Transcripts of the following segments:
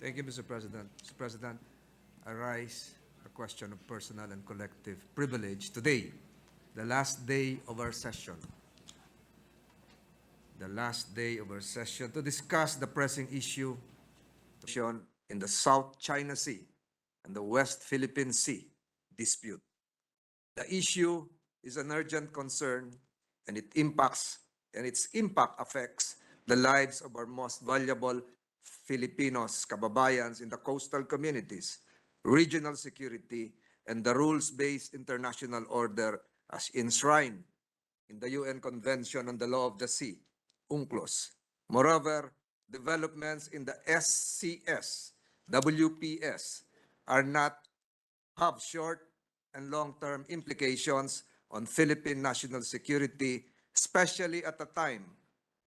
Thank you, Mr. President. Mr. President, I rise a question of personal and collective privilege today, the last day of our session. The last day of our session to discuss the pressing issue in the South China Sea and the West Philippine Sea dispute. The issue is an urgent concern and its impact affects the lives of our most valuable Filipinos, kababayans in the coastal communities, regional security, and the rules-based international order as enshrined in the UN Convention on the Law of the Sea, UNCLOS. Moreover, developments in the SCS, WPS have short and long-term implications on Philippine national security, especially at a time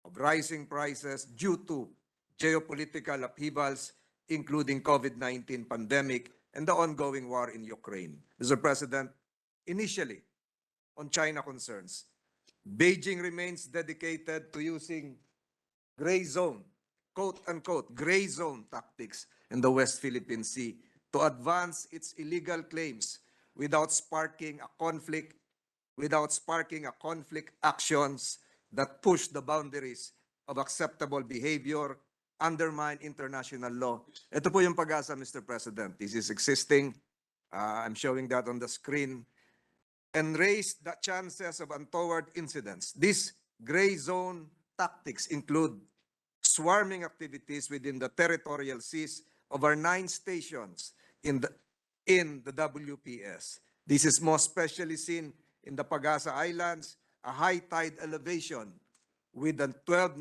of rising prices due to geopolitical upheavals, including COVID-19 pandemic and the ongoing war in Ukraine. Mr. President, initially, on China concerns, Beijing remains dedicated to using gray zone, quote-unquote, gray zone tactics in the West Philippine Sea to advance its illegal claims without sparking a conflict actions that push the boundaries of acceptable behavior, undermine international law. Ito po yung pag-asa, Mr. President. This is existing. I'm showing that on the screen. And raise the chances of untoward incidents. These gray zone tactics include swarming activities within the territorial seas of our 9 stations in the WPS. This is most especially seen in the Pag-asa Islands, a high tide elevation with the 12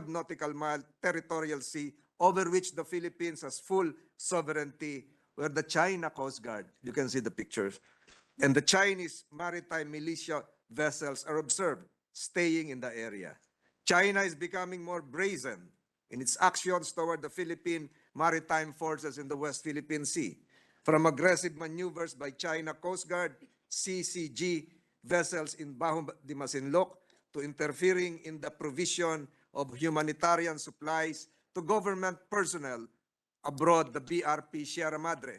nautical mile territorial sea over which the Philippines has full sovereignty, where the China Coast Guard, you can see the pictures, and the Chinese maritime militia vessels are observed staying in the area. China is becoming more brazen in its actions toward the Philippine maritime forces in the West Philippine Sea, from aggressive maneuvers by China Coast Guard, CCG vessels in Bajo de Masinloc, to interfering in the provision of humanitarian supplies to government personnel abroad, the BRP Sierra Madre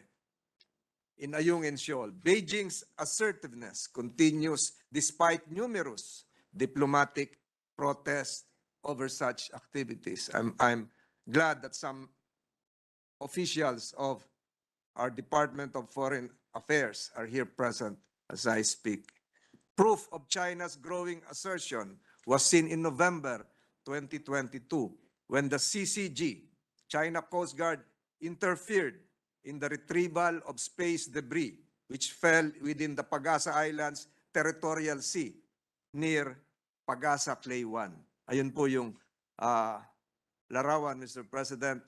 in Ayung and Shoal. Beijing's assertiveness continues despite numerous diplomatic protests over such activities. I'm glad that some officials of our Department of Foreign Affairs are here present as I speak. Proof of China's growing assertion was seen in November 2022 when the CCG, China Coast Guard, interfered in the retrieval of space debris which fell within the Pag-asa Islands territorial sea near Pag-asa Clay 1. Ayun po yung larawan, Mr. President.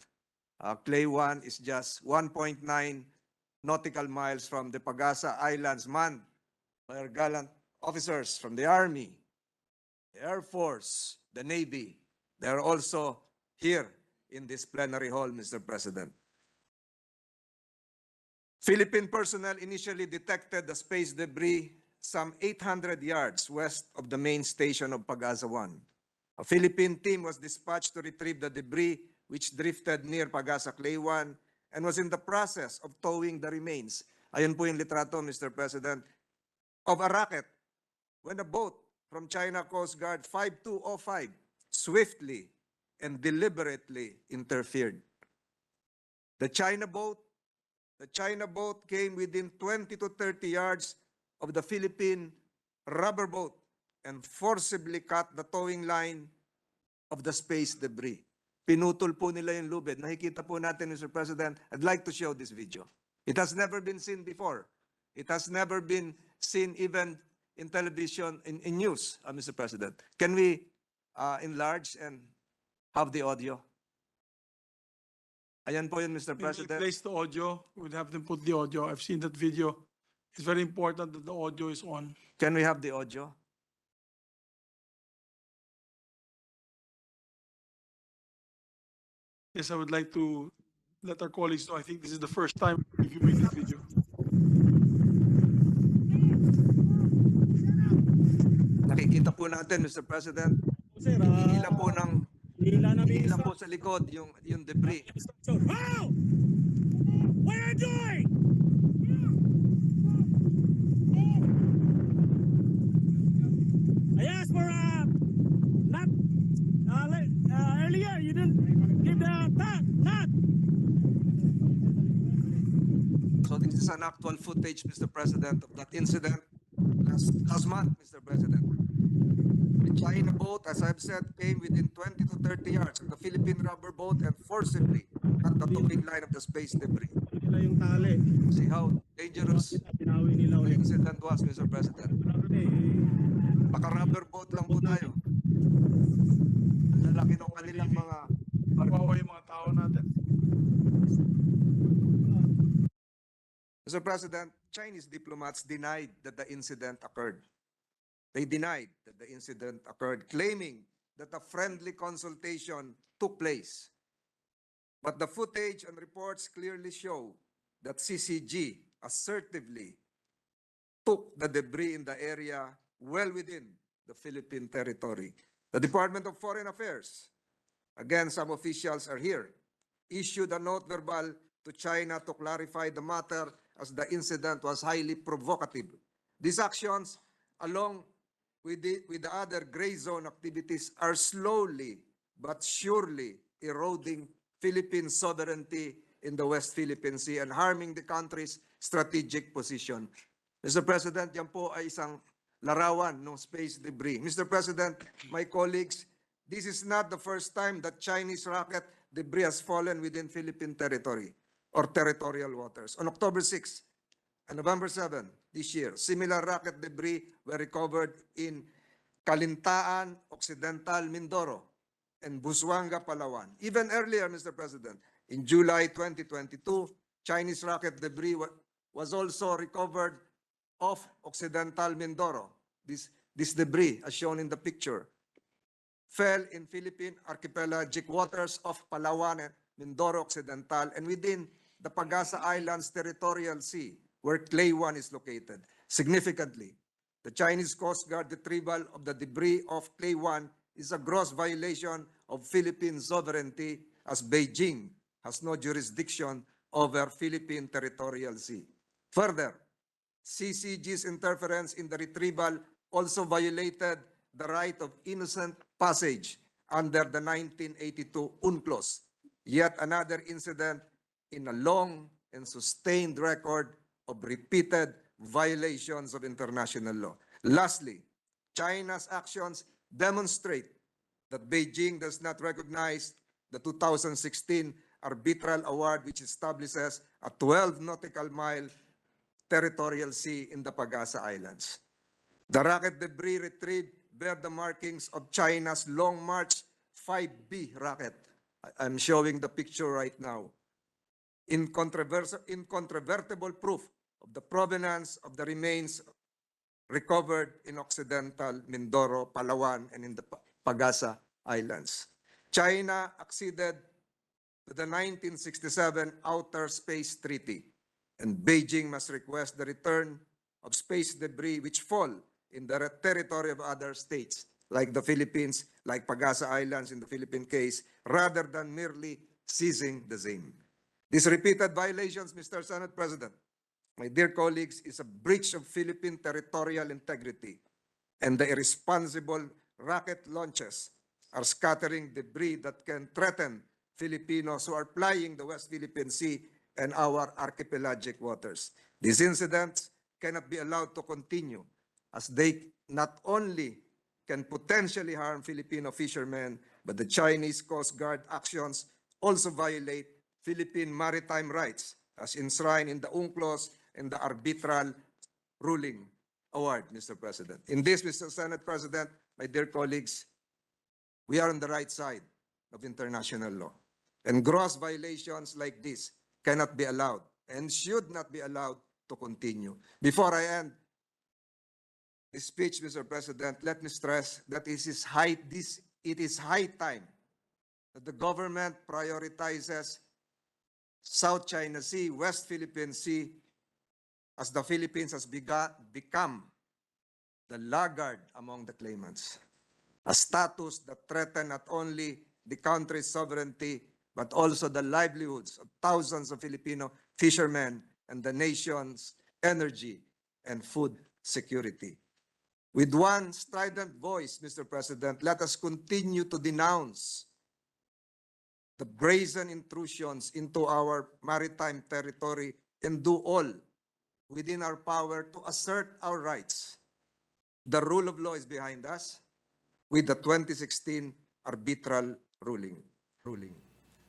Clay 1 is just 1.9 nautical miles from the Pag-asa Islands, manned by our gallant officers from the Army, the Air Force, the Navy. They are also here in this plenary hall, Mr. President. Philippine personnel initially detected the space debris some 800 yards west of the main station of Pag-asa 1. A Philippine team was dispatched to retrieve the debris which drifted near Pag-asa Clay 1 and was in the process of towing the remains. Ayun po yung litrato, Mr. President, of a rocket when a boat from China Coast Guard 5205 swiftly and deliberately interfered. The China boat came within 20 to 30 yards of the Philippine rubber boat and forcibly cut the towing line of the space debris. Pinutol po nila yung lubid. Nakikita po natin, Mr. President. I'd like to show this video. It has never been seen before. It has never been seen even in television, in news, Mr. President. Can we enlarge and have the audio? Ayan po yun, Mr. President. Place the audio. We'll have them put the audio. I've seen that video. It's very important that the audio is on. Can we have the audio? Yes, I would like to let our colleagues know. I think this is the first time you make this video. Nakikita po natin, Mr. President, hinihila po ng Hila na Hila bisa. po sa likod yung debris. How? What are you doing? I asked for not earlier. You didn't give the not. So this is an actual footage, Mr. President, of that incident last month, Mr. President. The China boat, as I've said, came within 20 to 30 yards of the Philippine rubber boat and forcibly cut the towing line of the space debris. Nila yung tali. See how dangerous Sinawi nila the ulit. incident was, Mr. President. Naka-rubber boat lang po tayo. Ang lalaki ng kanilang mga Kawawa yung mga tao natin. Mr. President, Chinese diplomats denied that the incident occurred. They denied that the incident occurred, claiming that a friendly consultation took place. But the footage and reports clearly show that CCG assertively took the debris in the area well within the Philippine territory. The Department of Foreign Affairs, again, some officials are here, issued a note verbal to China to clarify the matter as the incident was highly provocative. These actions, along with the other gray zone activities, are slowly but surely eroding Philippine sovereignty in the West Philippine Sea and harming the country's strategic position. Mr. President, yan po ay isang larawan ng space debris. Mr. President, my colleagues, this is not the first time that Chinese rocket debris has fallen within Philippine territory or territorial waters. On October 6 and November 7 this year, similar rocket debris were recovered in Calintaan, Occidental Mindoro, and Busuanga, Palawan. Even earlier, Mr. President, in July 2022, Chinese rocket debris was also recovered off Occidental Mindoro. This debris, as shown in the picture, fell in Philippine archipelagic waters of Palawan and Mindoro Occidental and within the Pagasa Islands territorial sea, where Clay 1 is located. Significantly, the Chinese Coast Guard retrieval of the debris of Clay 1 is a gross violation of Philippine sovereignty, as Beijing has no jurisdiction over Philippine territorial sea. Further, CCG's interference in the retrieval also violated the right of innocent passage under the 1982 UNCLOS, yet another incident in a long and sustained record of repeated violations of international law. Lastly, China's actions demonstrate that Beijing does not recognize the 2016 arbitral award, which establishes a 12 nautical mile territorial sea in the Pagasa Islands. The rocket debris retrieved bear the markings of China's Long March 5B rocket. I'm showing the picture right now. Incontrovertible proof of the provenance of the remains recovered in Occidental Mindoro, Palawan, and in the Pagasa Islands. China acceded to the 1967 Outer Space Treaty, and Beijing must request the return of space debris which fall in the territory of other states, like the Philippines, like Pagasa Islands in the Philippine case, rather than merely seizing the same. These repeated violations, Mr. Senate President, my dear colleagues, is a breach of Philippine territorial integrity, and the irresponsible rocket launches are scattering debris that can threaten Filipinos who are flying the West Philippine Sea and our archipelagic waters. These incidents cannot be allowed to continue, as they not only can potentially harm Filipino fishermen, but the Chinese Coast Guard actions also violate Philippine maritime rights, as enshrined in the UNCLOS and the arbitral ruling award, Mr. President. In this, Mr. Senate President, my dear colleagues, we are on the right side of international law. And gross violations like this cannot be allowed and should not be allowed to continue. Before I end this speech, Mr. President, let me stress that it is high time that the government prioritizes South China Sea, West Philippine Sea, as the Philippines has become the laggard among the claimants, a status that threatens not only the country's sovereignty, but also the livelihoods of thousands of Filipino fishermen and the nation's energy and food security. With one strident voice, Mr. President, let us continue to denounce the brazen intrusions into our maritime territory and do all within our power to assert our rights. The rule of law is behind us with the 2016 arbitral ruling.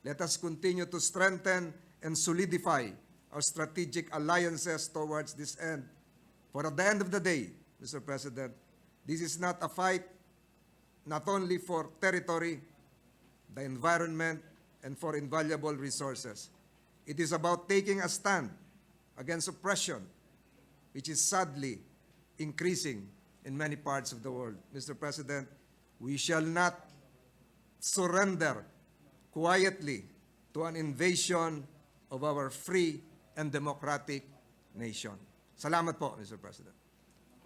Let us continue to strengthen and solidify our strategic alliances towards this end. For at the end of the day, Mr. President, this is not a fight not only for territory, the environment, and for invaluable resources. It is about taking a stand against oppression, which is sadly increasing in many parts of the world. Mr. President, we shall not surrender quietly to an invasion of our free and democratic nation. Salamat po, Mr. President.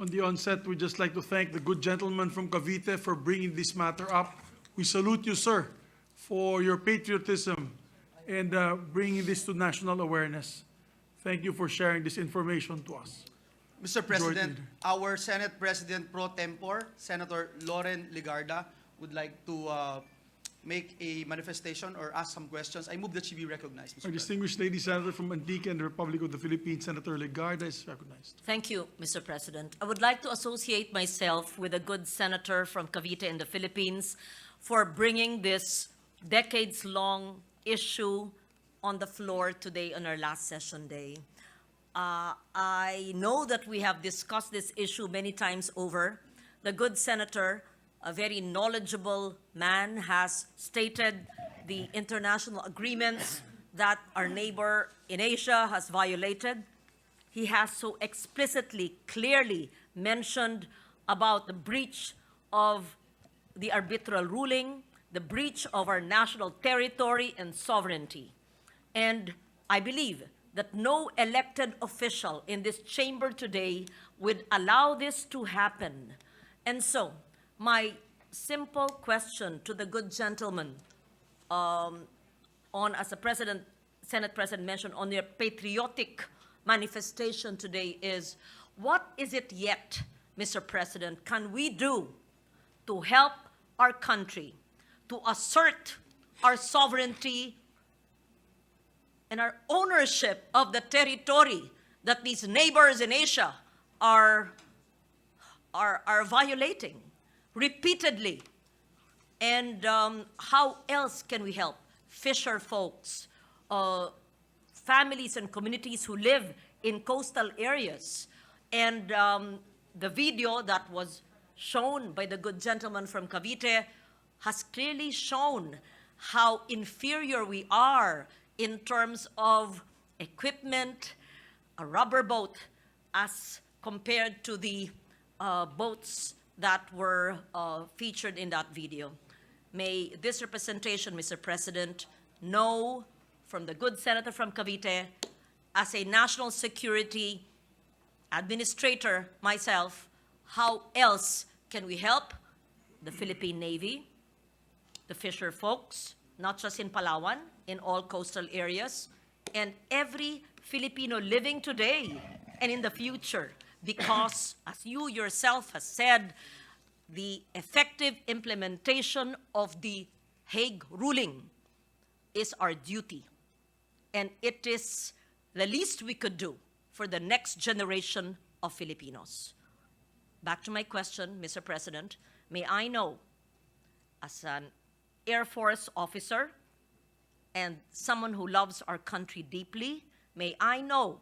On the onset, we'd just like to thank the good gentleman from Cavite for bringing this matter up. We salute you, sir, for your patriotism and bringing this to national awareness. Thank you for sharing this information to us. Mr. President, our Senate President pro tempore, Senator Loren Legarda, would like to make a manifestation or ask some questions. I move that she be recognized, Mr. Our President. distinguished lady senator from Antique and the Republic of the Philippines, Senator Legarda, is recognized. Thank you, Mr. President. I would like to associate myself with a good senator from Cavite in the Philippines for bringing this decades-long issue on the floor today on our last session day. I know that we have discussed this issue many times over. The good senator, a very knowledgeable man, has stated the international agreements that our neighbor in Asia has violated. He has so explicitly, clearly mentioned about the breach of the arbitral ruling, the breach of our national territory and sovereignty. And I believe that no elected official in this chamber today would allow this to happen. And so, my simple question to the good gentleman, as the Senate President mentioned, on their patriotic manifestation today is, what is it yet, Mr. President, can we do to help our country to assert our sovereignty and our ownership of the territory that these neighbors in Asia are violating repeatedly? And how else can we help fisher folks, families and communities who live in coastal areas? And the video that was shown by the good gentleman from Cavite has clearly shown how inferior we are in terms of equipment, a rubber boat, as compared to the boats that were featured in that video. May this representation, Mr. President, know from the good senator from Cavite, as a national security administrator myself, how else can we help the Philippine Navy, the fisher folks, not just in Palawan, in all coastal areas, and every Filipino living today and in the future, because, as you yourself has said, the effective implementation of the Hague ruling is our duty, and it is the least we could do for the next generation of Filipinos. Back to my question, Mr. President, may I know, as an Air Force officer and someone who loves our country deeply, may I know,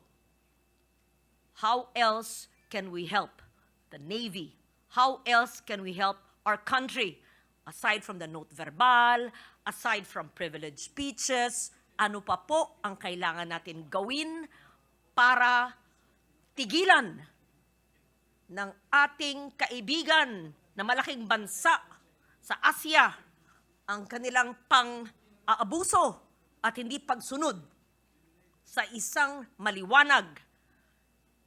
how else can we help the Navy? How else can we help our country? Aside from the note verbal, aside from privileged speeches, ano pa po ang kailangan natin gawin para tigilan ng ating kaibigan na malaking bansa sa Asia ang kanilang pang-aabuso at hindi pagsunod sa isang maliwanag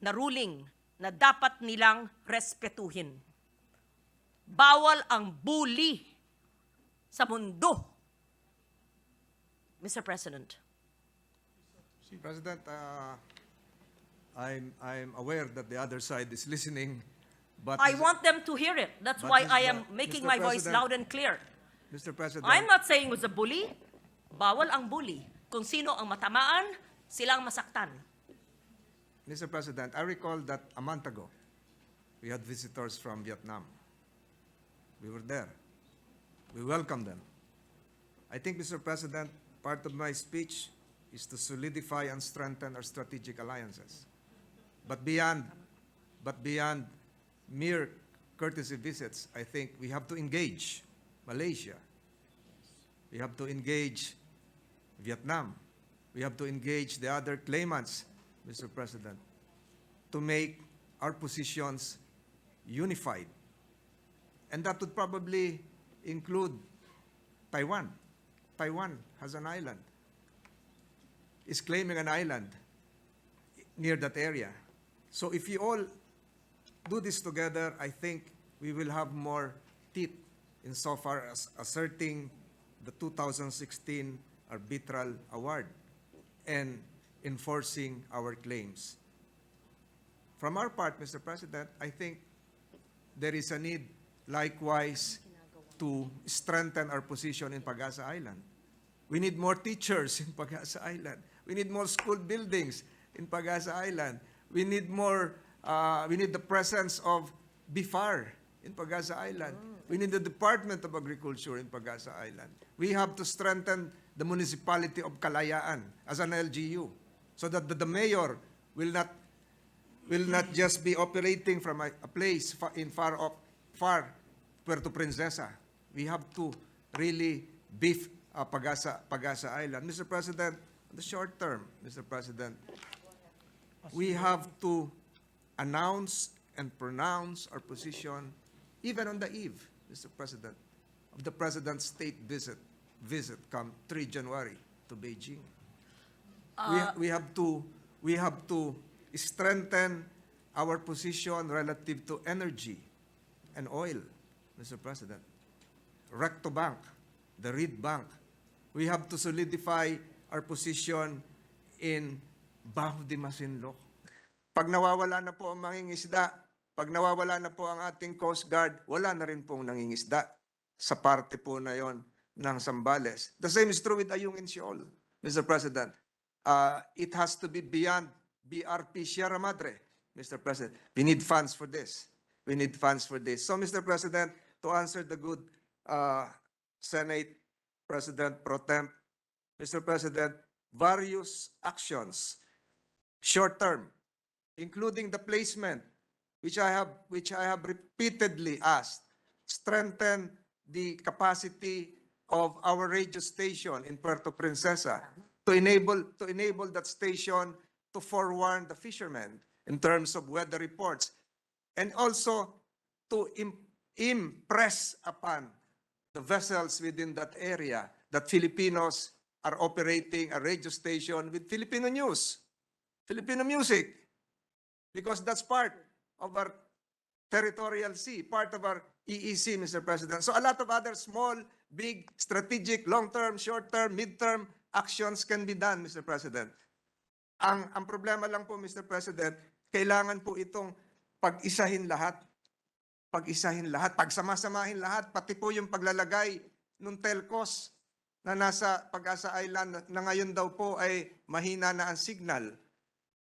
na ruling na dapat nilang respetuhin. Bawal ang bully sa mundo Mr. President. President, I'm aware that the other side is listening, but I want them to hear it. That's But why Ms. I am Ba- making Mr. my voice President- loud and clear. Mr. President, I'm not saying it was a bully. Bawal ang bully. Kung sino ang matamaan, silang masaktan. Mr. President, I recall that a month ago, we had visitors from Vietnam. We were there. We welcomed them. I think, Mr. President, part of my speech is to solidify and strengthen our strategic alliances. But beyond mere courtesy visits, I think we have to engage Malaysia. We have to engage Vietnam. We have to engage the other claimants, Mr. President, to make our positions unified. And that would probably include Taiwan. Taiwan has an island, is claiming an island near that area. So if you all do this together, I think we will have more teeth insofar as asserting the 2016 arbitral award and enforcing our claims. From our part, Mr. President, I think there is a need likewise to strengthen our position in Pag-asa Island. We need more teachers in Pag-asa Island. We need more school buildings in Pag-asa Island. We need the presence of BIFAR in Pag-asa Island. We need the Department of Agriculture in Pag-asa Island. We have to strengthen the municipality of Kalayaan as an LGU so that the mayor will not just be operating from a place in far Puerto Princesa. We have to really beef Pag-asa Island. Mr. President, in the short term, Mr. President, we have to announce and pronounce our position even on the eve, Mr. President, of the President's state visit come 3 January to Beijing. We have to strengthen our position relative to energy and oil, Mr. President. Recto Bank, the Reed Bank. We have to solidify our position in Baho de Masinloc. Pag nawawala na po ang mangingisda, pag nawawala na po ang ating Coast Guard, wala na rin pong nangingisda sa parte po na yon ng Zambales. The same is true with Ayung and Siol, Mr. President. It has to be beyond BRP Sierra Madre, Mr. President. We need funds for this. We need funds for this. So, Mr. President, to answer the good Senate President Pro Temp, Mr. President, various actions, short term, including the placement, which I have repeatedly asked, strengthen the capacity of our radio station in Puerto Princesa to enable that station to forewarn the fishermen in terms of weather reports, and also to impress upon the vessels within that area that Filipinos are operating a radio station with Filipino news, Filipino music, because that's part of our territorial sea, part of our EEC, Mr. President. So a lot of other small, big, strategic, long-term, short-term, mid-term actions can be done, Mr. President. Ang problema lang po, Mr. President, kailangan po itong pag-isahin lahat, pagsamasamahin lahat, pati po yung paglalagay ng telcos na nasa Pag-asa Island na ngayon daw po ay mahina na ang signal.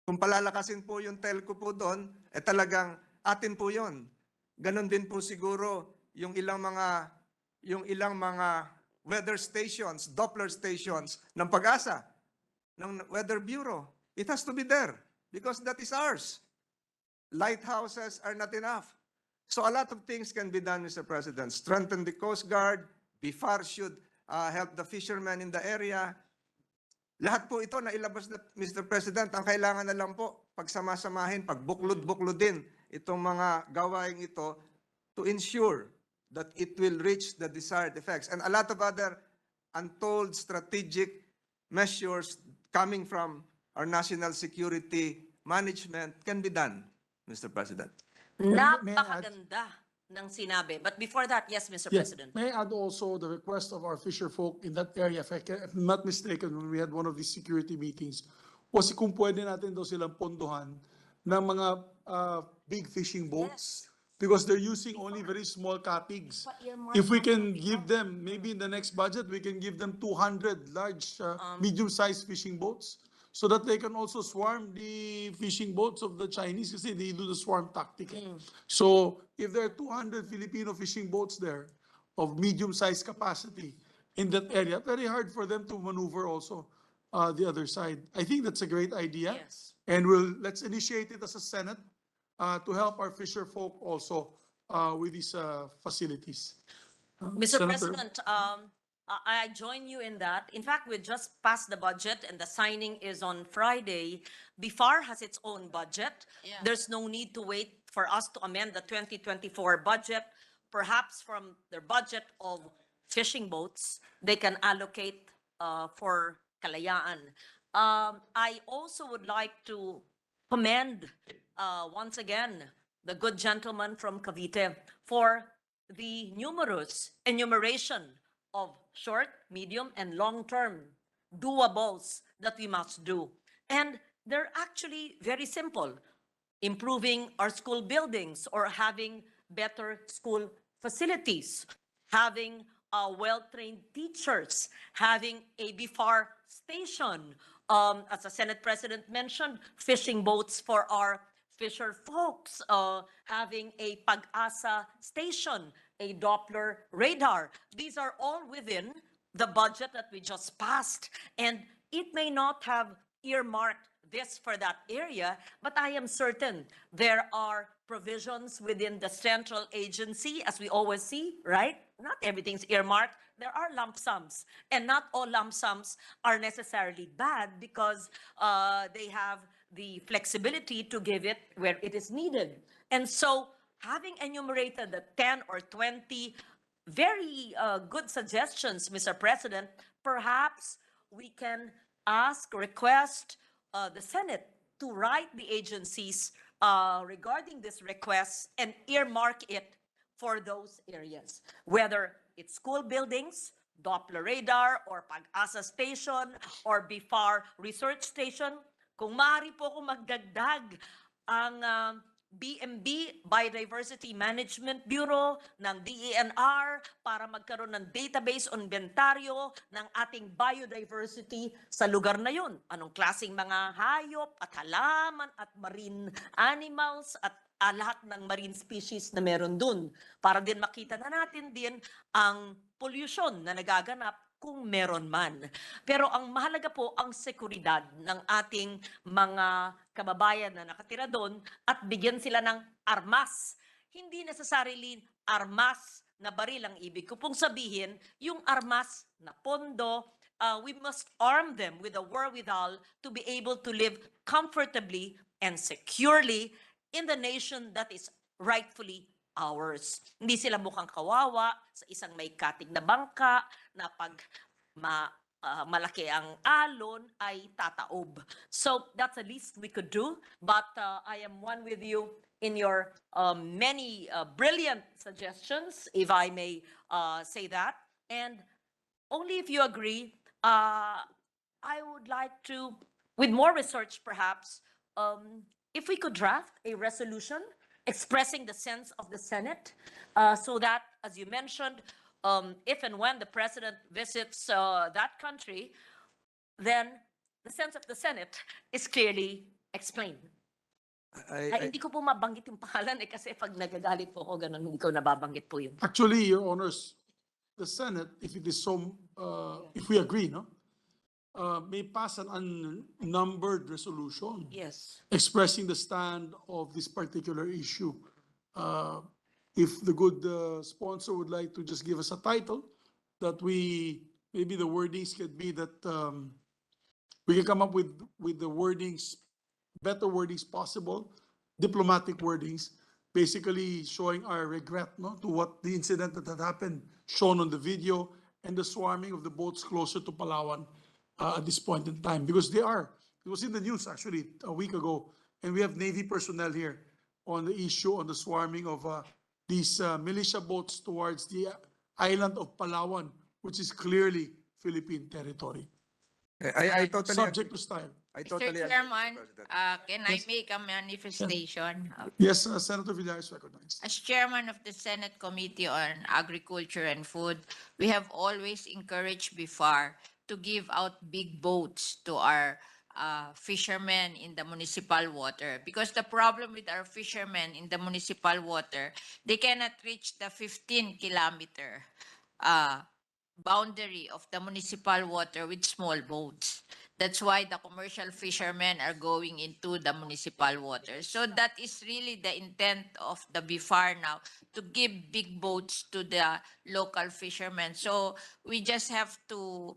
Kung palalakasin po yung telco po doon, talagang atin po yon. Ganon din po siguro yung ilang mga weather stations, Doppler stations ng Pag-asa, ng Weather Bureau. It has to be there because that is ours. Lighthouses are not enough. So a lot of things can be done, Mr. President. Strengthen the Coast Guard. BIFAR should help the fishermen in the area. Lahat po ito na ilabas na, Mr. President, ang kailangan na lang po, pagsamasamahin, pagbuklod-buklodin itong mga gawain ito to ensure that it will reach the desired effects. And a lot of other untold strategic measures coming from our national security management can be done, Mr. President. Napakaganda ng sinabi. But before that, yes, Mr. Yeah. President. May I add also the request of our fisher folk in that area, if I'm not mistaken, when we had one of these security meetings, was kung pwede natin daw silang pondohan ng mga big fishing boats. Because they're using only very small katigs. If we can give them, maybe in the next budget, we can give them 200 large, medium-sized fishing boats so that they can also swarm the fishing boats of the Chinese kasi they do the swarm tactic. So if there are 200 Filipino fishing boats there of medium-sized capacity in that area, very hard for them to maneuver also the other side. I think that's a great idea. Yes. And let's initiate it as a Senate to help our fisher folk also with these facilities. Mr. Senator? President, I join you in that. In fact, we just passed the budget and the signing is on Friday. BIFAR has its own budget. There's no need to wait for us to amend the 2024 budget. Perhaps from their budget of fishing boats, they can allocate for Kalayaan. I also would like to commend once again the good gentleman from Cavite for the numerous enumeration of short, medium, and long-term doables that we must do. And they're actually very simple. Improving our school buildings or having better school facilities, having well-trained teachers, having a BIFAR station, as the Senate President mentioned, fishing boats for our fisher folks, having a Pag-asa station, a Doppler radar. These are all within the budget that we just passed. And it may not have earmarked this for that area, but I am certain there are provisions within the central agency, as we always see, right? Not everything's earmarked. There are lump sums, and not all lump sums are necessarily bad because they have the flexibility to give it where it is needed. And so having enumerated the 10 or 20 very good suggestions, Mr. President, perhaps we can request the Senate to write the agencies regarding this request and earmark it for those areas, whether it's school buildings, Doppler radar, or Pag-asa station, or BIFAR research station. Kung maaari po ako magdagdag ang BMB, Biodiversity Management Bureau, ng DENR, para magkaroon ng database o inventaryo ng ating biodiversity sa lugar na yun. Anong klaseng mga hayop at halaman at marine animals at lahat ng marine species na meron dun. Para din makita na natin din ang pollution na nagaganap kung meron man. Pero ang mahalaga po ang seguridad ng ating mga kababayan na nakatira doon at bigyan sila ng armas. Hindi necessarily armas na baril ang ibig ko pong sabihin, yung armas na pondo, we must arm them with the wherewithal to be able to live comfortably and securely in the nation that is rightfully ours. Hindi sila mukhang kawawa sa isang may katig na bangka na pag malaki ang alon ay tataob. So that's the least we could do. But I am one with you in your many brilliant suggestions, if I may say that. And only if you agree, I would like to, with more research perhaps, if we could draft a resolution expressing the sense of the Senate, so that, as you mentioned, if and when the President visits that country, then the sense of the Senate is clearly explained. Ay, hindi ko po mabanggit yung pangalan kasi pag nagagalit po ako, ganun, hindi ko nababanggit po yun. Actually, Your Honors, the Senate, if it is so, if we agree, no, may pass an unnumbered resolution Yes. expressing the stand of this particular issue. If the good sponsor would like to just give us a title, that maybe the wordings could be that we can come up with the wordings, better wordings possible, diplomatic wordings, basically showing our regret, no, to what the incident that had happened, shown on the video, and the swarming of the boats closer to Palawan at this point in time, because it was in the news actually a week ago, and we have Navy personnel here on the issue on the swarming of these militia boats towards the island of Palawan, which is clearly Philippine territory, I totally subject agree. to style. I Mr. totally agree, Mr. Chairman, President. can I make a manifestation? Yes, Senator Villar is recognized. As chairman of the Senate Committee on Agriculture and Food, we have always encouraged BIFAR to give out big boats to our fishermen in the municipal water. Because the problem with our fishermen in the municipal water, they cannot reach the 15-kilometer boundary of the municipal water with small boats. That's why the commercial fishermen are going into the municipal water. So that is really the intent of the BIFAR now, to give big boats to the local fishermen. So we just have to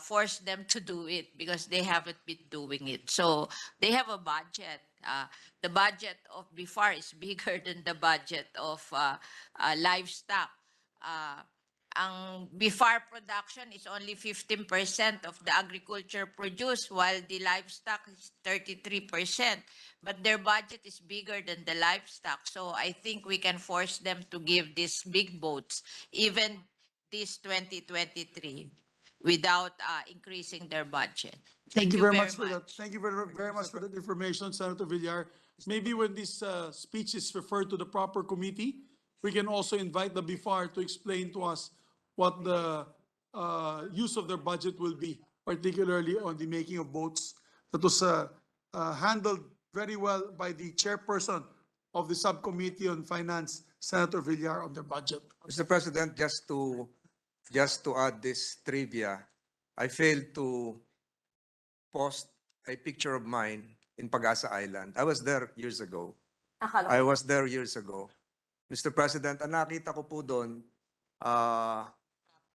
force them to do it because they haven't been doing it. So they have a budget. The budget of BIFAR is bigger than the budget of livestock. Ang BIFAR production is only 15% of the agriculture produce, while the livestock is 33%. But their budget is bigger than the livestock. So I think we can force them to give these big boats, even this 2023, without increasing their budget. Thank you very much for that. Thank you very much for that information, Senator Villar. Maybe when this speech is referred to the proper committee, we can also invite the BIFAR to explain to us what the use of their budget will be, particularly on the making of boats. That was handled very well by the chairperson of the subcommittee on finance, Senator Villar, on their budget. Mr. President, just to add this trivia, I failed to post a picture of mine in Pag-asa Island. I was there years ago. I was there years ago. Mr. President, ang nakita ko po doon,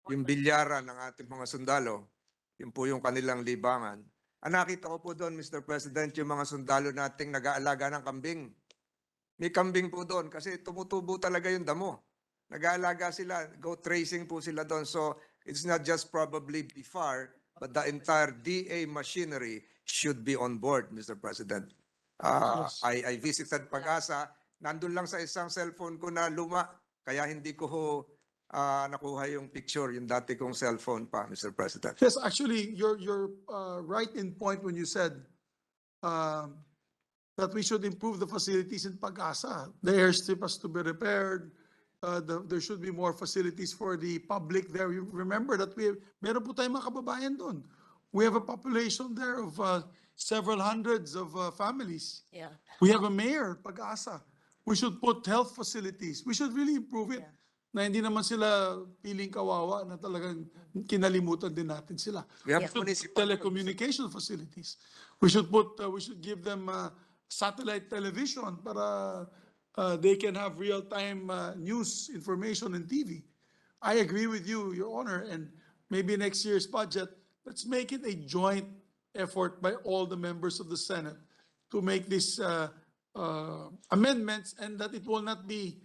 yung bilyaran ng ating mga sundalo, yun po yung kanilang libangan. Ang nakita ko po doon, Mr. President, yung mga sundalo nating nag-aalaga ng kambing. May kambing po doon kasi tumutubo talaga yung damo. Nag-aalaga sila, goat racing po sila doon. So it's not just probably BIFAR, but the entire DA machinery should be on board, Mr. President. Yes. I visited Pag-asa, nandun lang sa isang cellphone ko na luma, kaya hindi ko nakuha yung picture, yung dati kong cellphone pa, Mr. President. Yes, actually, you're right in point when you said that we should improve the facilities in Pag-asa. The airstrip has to be repaired. There should be more facilities for the public there. You remember that meron po tayong mga kababayan doon. We have a population there of several hundreds of families. Yeah. We have a mayor, Pag-asa. We should put health facilities. We should really improve it. Na hindi naman sila piling kawawa na talagang kinalimutan din natin sila. We have should municipal- telecommunication facilities. We should give them satellite television para they can have real-time news information and TV. I agree with you, Your Honor, and maybe next year's budget, let's make it a joint effort by all the members of the Senate to make these amendments, and that it will not be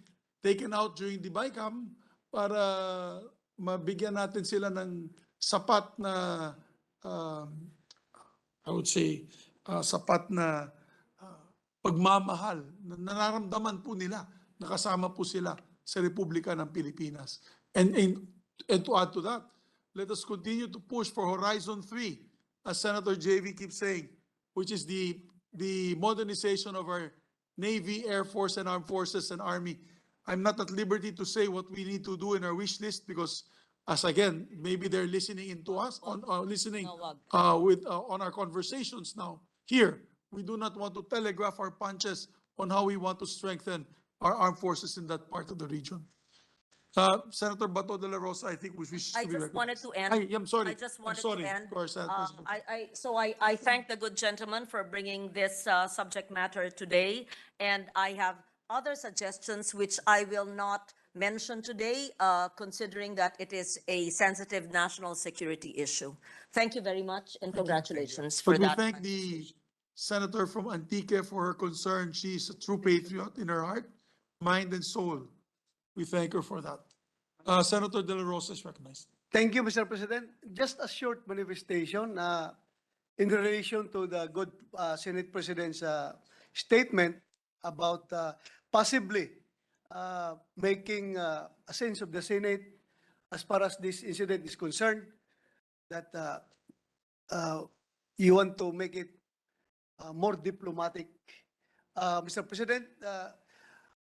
taken out during the BICAM para mabigyan natin sila ng sapat na, I would say, sapat na pagmamahal na nararamdaman po nila, nakasama po sila sa Republika ng Pilipinas. And to add to that, let us continue to push for Horizon 3, as Senator JV keeps saying, which is the modernization of our Navy, Air Force, and Armed Forces and Army. I'm not at liberty to say what we need to do in our wish list because, as again, maybe they're listening into us on on our conversations now. Here, we do not want to telegraph our punches on how we want to strengthen our armed forces in that part of the region. Senator Bato de la Rosa, I think we should I just wanted to end. I'm sorry. I just wanted I'm sorry. to end. Of course, I thank the good gentleman for bringing this subject matter today, and I have other suggestions which I will not mention today, considering that it is a sensitive national security issue. Thank you very much, and congratulations for But we that. thank the senator from Antique for her concern. She's a true patriot in her heart, mind, and soul. We thank her for that. Senator De La Rosa is recognized. Thank you, Mr. President. Just a short manifestation in relation to the good Senate President's statement about possibly making a sense of the Senate as far as this incident is concerned, that you want to make it more diplomatic. Mr. President,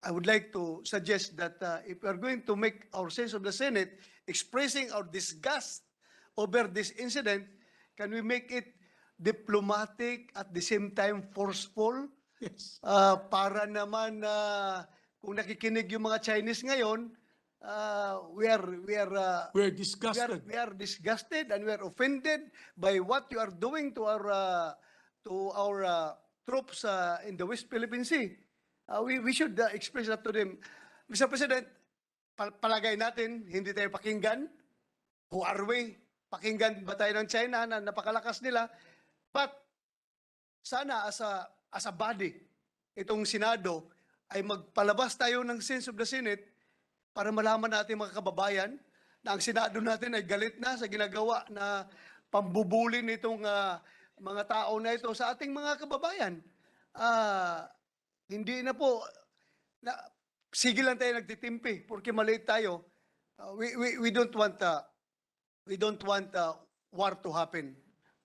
I would like to suggest that if we are going to make our sense of the Senate expressing our disgust over this incident, can we make it diplomatic at the same time forceful? Yes. Para naman kung nakikinig yung mga Chinese ngayon, we We're disgusted. are disgusted and we are offended by what you are doing to our troops in the West Philippine Sea. We should express that to them. Mr. President, palagay natin, hindi tayo pakinggan. Who are we? Pakinggan ba tayo ng China na napakalakas nila? But sana as a body, itong Senado ay magpalabas tayo ng sense of the Senate para malaman natin mga kababayan na ang Senado natin ay galit na sa ginagawa na pambubuli nitong mga tao na ito sa ating mga kababayan. Hindi na po, sige lang tayo nagtitimpi porque maliit tayo. We don't want war to happen.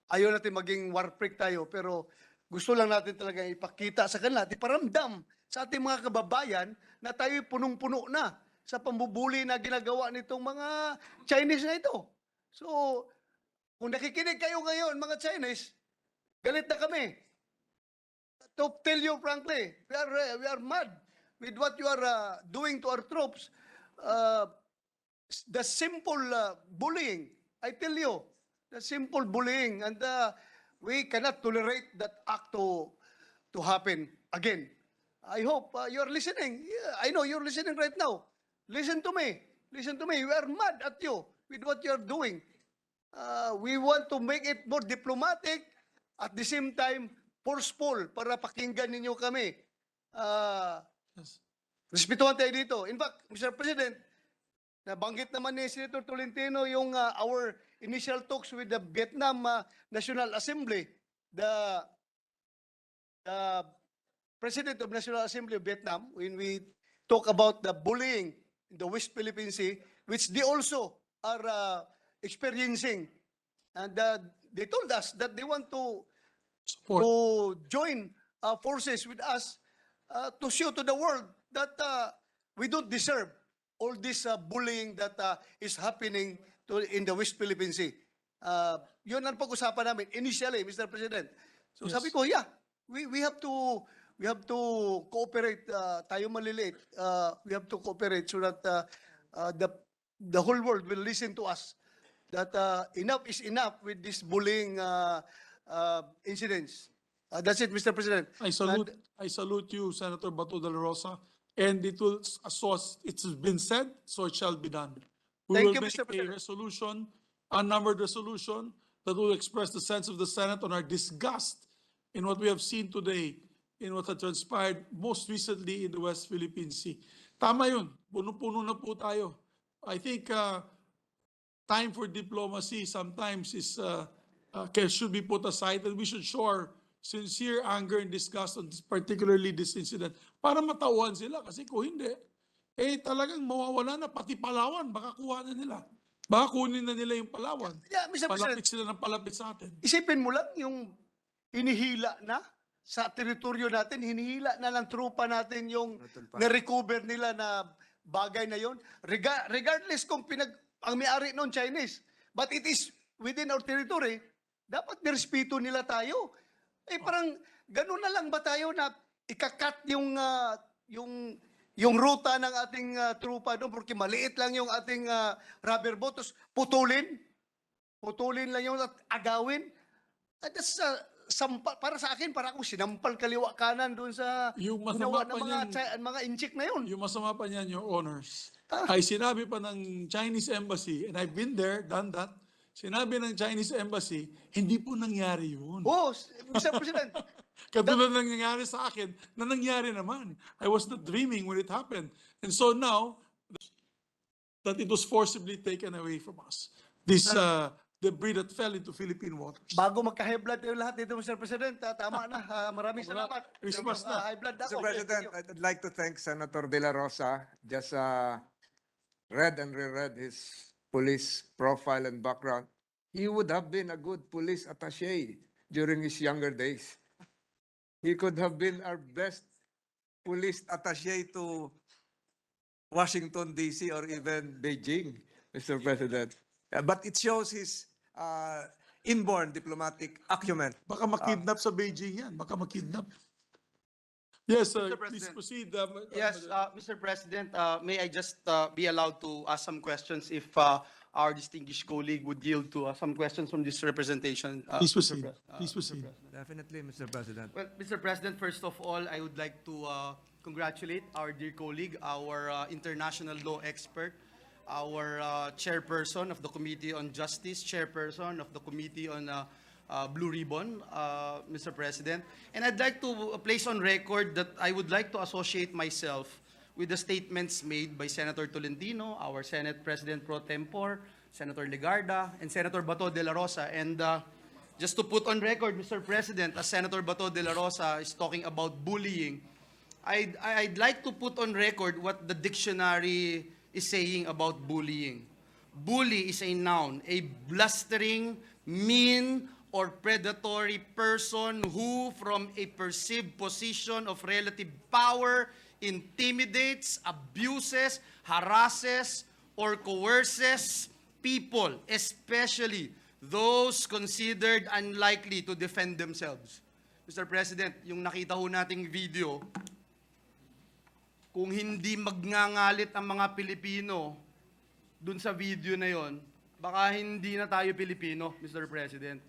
Ayaw natin maging war freak tayo, pero gusto lang natin talaga ipakita sa kanila, iparamdam sa ating mga kababayan na tayo punong-puno na sa pambubuli na ginagawa nitong mga Chinese na ito. So, kung nakikinig kayo ngayon, mga Chinese, galit na kami. To tell you frankly, we are mad with what you are doing to our troops. The simple bullying, I tell you, the simple bullying, and we cannot tolerate that act to happen again. I hope you're listening. Yeah, I know you're listening right now. Listen to me. Listen to me. We are mad at you with what you're doing. We want to make it more diplomatic, at the same time, forceful, para pakinggan ninyo kami. Yes. Respetuhan tayo dito. In fact, Mr. President, nabanggit naman ni Senator Tolentino yung our initial talks with the Vietnam National Assembly. The President of National Assembly of Vietnam, when we talk about the bullying in the West Philippine Sea, which they also are experiencing. And they told us that they want to join forces with us to show to the world that we don't deserve all this bullying that is happening in the West Philippine Sea. Yun ang pag-usapan namin initially, Mr. President. So Yes. sabi ko, yeah, we have to cooperate. Tayo maliliit. We have to cooperate so that the whole world will listen to us. That enough is enough with this bullying incidents. That's it, Mr. President. I salute you, Senator Bato de la Rosa, and it will, as it's been said, so it shall be done. We Thank will you, make Mr. a President. resolution, unnumbered resolution, that will express the sense of the Senate on our disgust in what we have seen today, in what had transpired most recently in the West Philippine Sea. Tama yun, puno-puno na po tayo. I think time for diplomacy sometimes is should be put aside, and we should show our sincere anger and disgust on particularly this incident para matauhan sila, kasi kung hindi, talagang mawawala na pati Palawan, baka kuha na nila. Baka kunin na nila yung Palawan. Yeah, Mr. President. Palapit sila ng palapit sa atin. Isipin mo lang yung hinihila na sa teritoryo natin, hinihila na ng trupa natin yung na-recover nila na bagay na yon. Regardless kung ang may-ari noon Chinese, but it is within our territory, dapat nirespeto nila tayo. Parang ganun na lang ba tayo na ikakat yung ruta ng ating trupa doon porque maliit lang yung ating rubber boat, tapos putulin lang yung at agawin. That's para sa akin, para akong sinampal kaliwa kanan doon sa Yung ginawa masama ng pa mga inchik na yun. Yung masama pa niyan, Your Honors, ay sinabi pa ng Chinese Embassy, and I've been there, done that, sinabi ng Chinese Embassy, hindi po nangyari yun. Oh, Mr. President, Katulad ng nangyari sa akin, na nangyari naman. I was not dreaming when it happened. And so now, that it was forcibly taken away from us. This debris that fell into Philippine waters. Bago magka-high blood yung lahat dito, Mr. President, tama na. Maraming salamat. Christmas na. High blood Mr. ako. President, Thank you. I'd like to thank Senator De La Rosa. Just read and reread his police profile and background. He would have been a good police attaché during his younger days. He could have been our best police attaché to Washington, D.C. or even Beijing, Mr. President. But it shows his inborn diplomatic acumen. Baka makidnap sa Beijing yan. Baka makidnap. Yes, Mr. please President. proceed. Yes, Mr. President, may I just be allowed to ask some questions if our distinguished colleague would yield to some questions from this representation? Please Mr. proceed. Please proceed. Definitely, Mr. President. Well, Mr. President, first of all, I would like to congratulate our dear colleague, our international law expert, our chairperson of the Committee on Justice, chairperson of the Committee on Blue Ribbon, Mr. President. And I'd like to place on record that I would like to associate myself with the statements made by Senator Tolentino, our Senate President pro tempore, Senator Legarda, and Senator Bato de la Rosa. And just to put on record, Mr. President, as Senator Bato de la Rosa is talking about bullying, I'd like to put on record what the dictionary is saying about bullying. Bully is a noun, a blustering, mean, or predatory person who, from a perceived position of relative power, intimidates, abuses, harasses, or coerces people, especially those considered unlikely to defend themselves. Mr. President, yung nakita ho nating video, kung hindi magngangalit ang mga Pilipino dun sa video na yon, baka hindi na tayo Pilipino, Mr. President.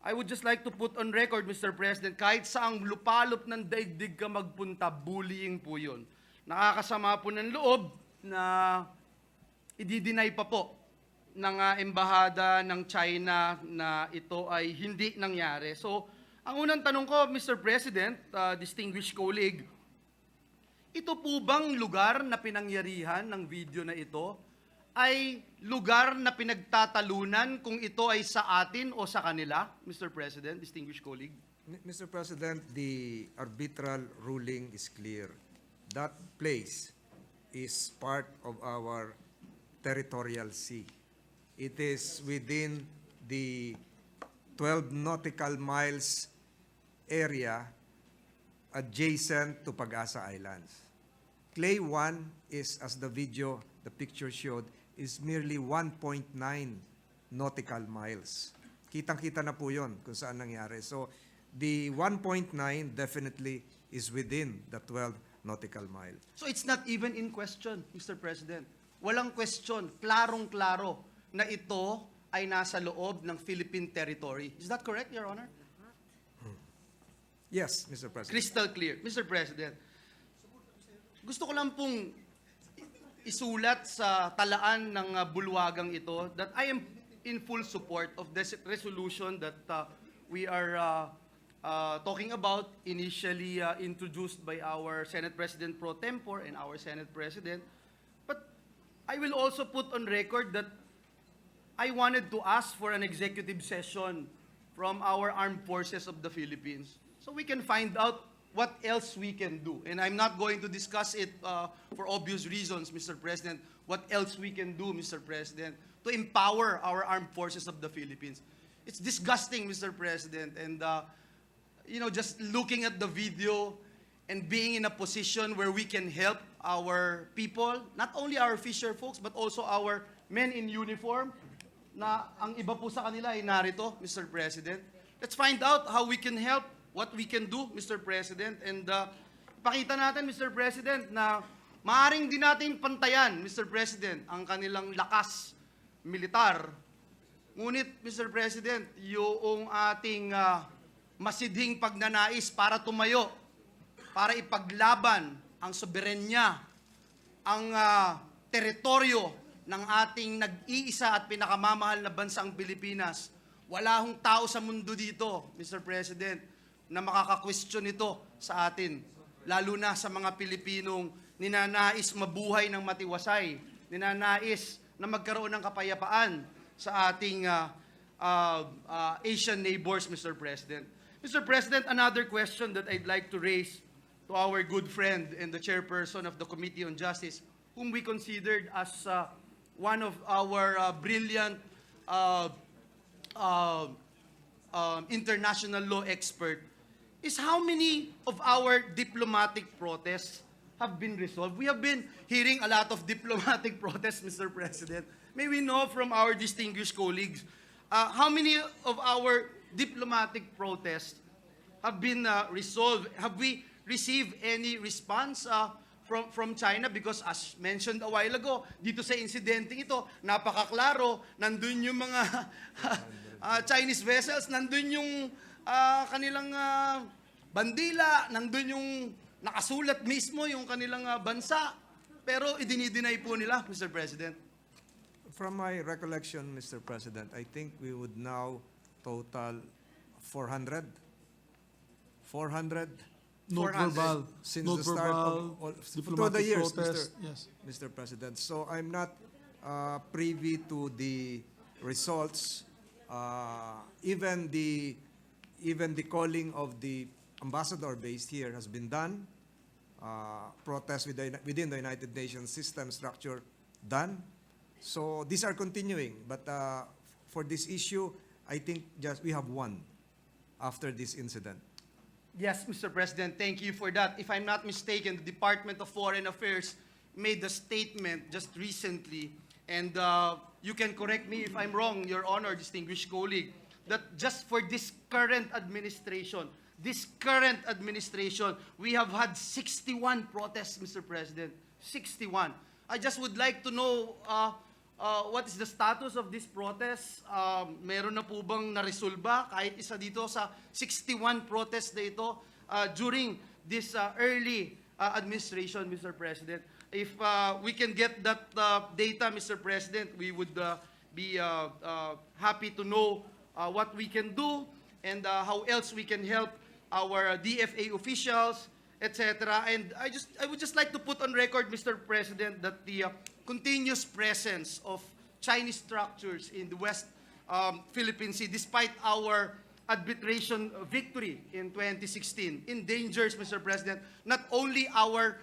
I would just like to put on record, Mr. President, kahit saang lupalop ng daigdig ka magpunta, bullying po yun. Nakakasama po ng loob na i-deny pa po ng embahada ng China na ito ay hindi nangyari. So, ang unang tanong ko, Mr. President, distinguished colleague, ito po bang lugar na pinangyarihan ng video na ito ay lugar na pinagtatalunan kung ito ay sa atin o sa kanila, Mr. President, distinguished colleague? Mr. President, the arbitral ruling is clear. That place is part of our territorial sea. It is within the 12 nautical miles area adjacent to Pag-asa Islands. Clay 1 is, as the video, the picture showed, is merely 1.9 nautical miles. Kitang-kita na po yun kung saan nangyari. So, the 1.9 definitely is within the 12 nautical mile. So it's not even in question, Mr. President. Walang question, klarong-klaro na ito ay nasa loob ng Philippine territory. Is that correct, Your Honor? Yes, Mr. President. Crystal clear. Mr. President, gusto ko lang pong isulat sa talaan ng bulwagang ito that I am in full support of this resolution that we are talking about, initially introduced by our Senate President pro tempore and our Senate President. But I will also put on record that I wanted to ask for an executive session from our armed forces of the Philippines so we can find out what else we can do. And I'm not going to discuss it for obvious reasons, Mr. President, what else we can do, Mr. President, to empower our armed forces of the Philippines. It's disgusting, Mr. President, and just looking at the video and being in a position where we can help our people, not only our fisher folks, but also our men in uniform, na ang iba po sa kanila ay narito, Mr. President. Let's find out how we can help, what we can do, Mr. President, and ipakita natin, Mr. President, na maaring din natin pantayan, Mr. President, ang kanilang lakas militar. Ngunit, Mr. President, yung ating masidhing pagnanais para tumayo, para ipaglaban ang soberenya, ang teritoryo ng ating nag-iisa at pinakamamahal na bansang Pilipinas. Wala hong tao sa mundo dito, Mr. President, na makaka-question ito sa atin, lalo na sa mga Pilipinong ninanais mabuhay ng matiwasay, ninanais na magkaroon ng kapayapaan sa ating Asian neighbors, Mr. President. Mr. President, another question that I'd like to raise to our good friend and the chairperson of the Committee on Justice, whom we considered as one of our brilliant international law expert, is how many of our diplomatic protests have been resolved? We have been hearing a lot of diplomatic protests, Mr. President. May we know from our distinguished colleagues, how many of our diplomatic protests have been resolved? Have we received any response from China? Because as mentioned a while ago, dito sa insidente ito, napakaklaro, nandun yung mga Chinese vessels, nandun yung kanilang bandila, nandun yung nakasulat mismo yung kanilang bansa, pero idinideny po nila, Mr. President. From my recollection, Mr. President, I think we would now total 400. 400 Note 400. verbal, since note the start verbal, of all, through the diplomatic years, protest, yes. Mr. President. So I'm not privy to the results. Even the calling of the ambassador based here has been done. Protests within the United Nations system structure done. So these are continuing. But for this issue, I think just we have one after this incident. Yes, Mr. President, thank you for that. If I'm not mistaken, the Department of Foreign Affairs made a statement just recently, and you can correct me if I'm wrong, Your Honor, distinguished colleague, that just for this current administration, we have had 61 protests, Mr. President. 61. I just would like to know what is the status of this protest? Meron na po bang naresolba kahit isa dito sa 61 protests na ito during this early administration, Mr. President? If we can get that data, Mr. President, we would be happy to know what we can do and how else we can help our DFA officials, etc. And I would just like to put on record, Mr. President, that the continuous presence of Chinese structures in the West Philippine Sea, despite our arbitration victory in 2016, endangers, Mr. President, not only our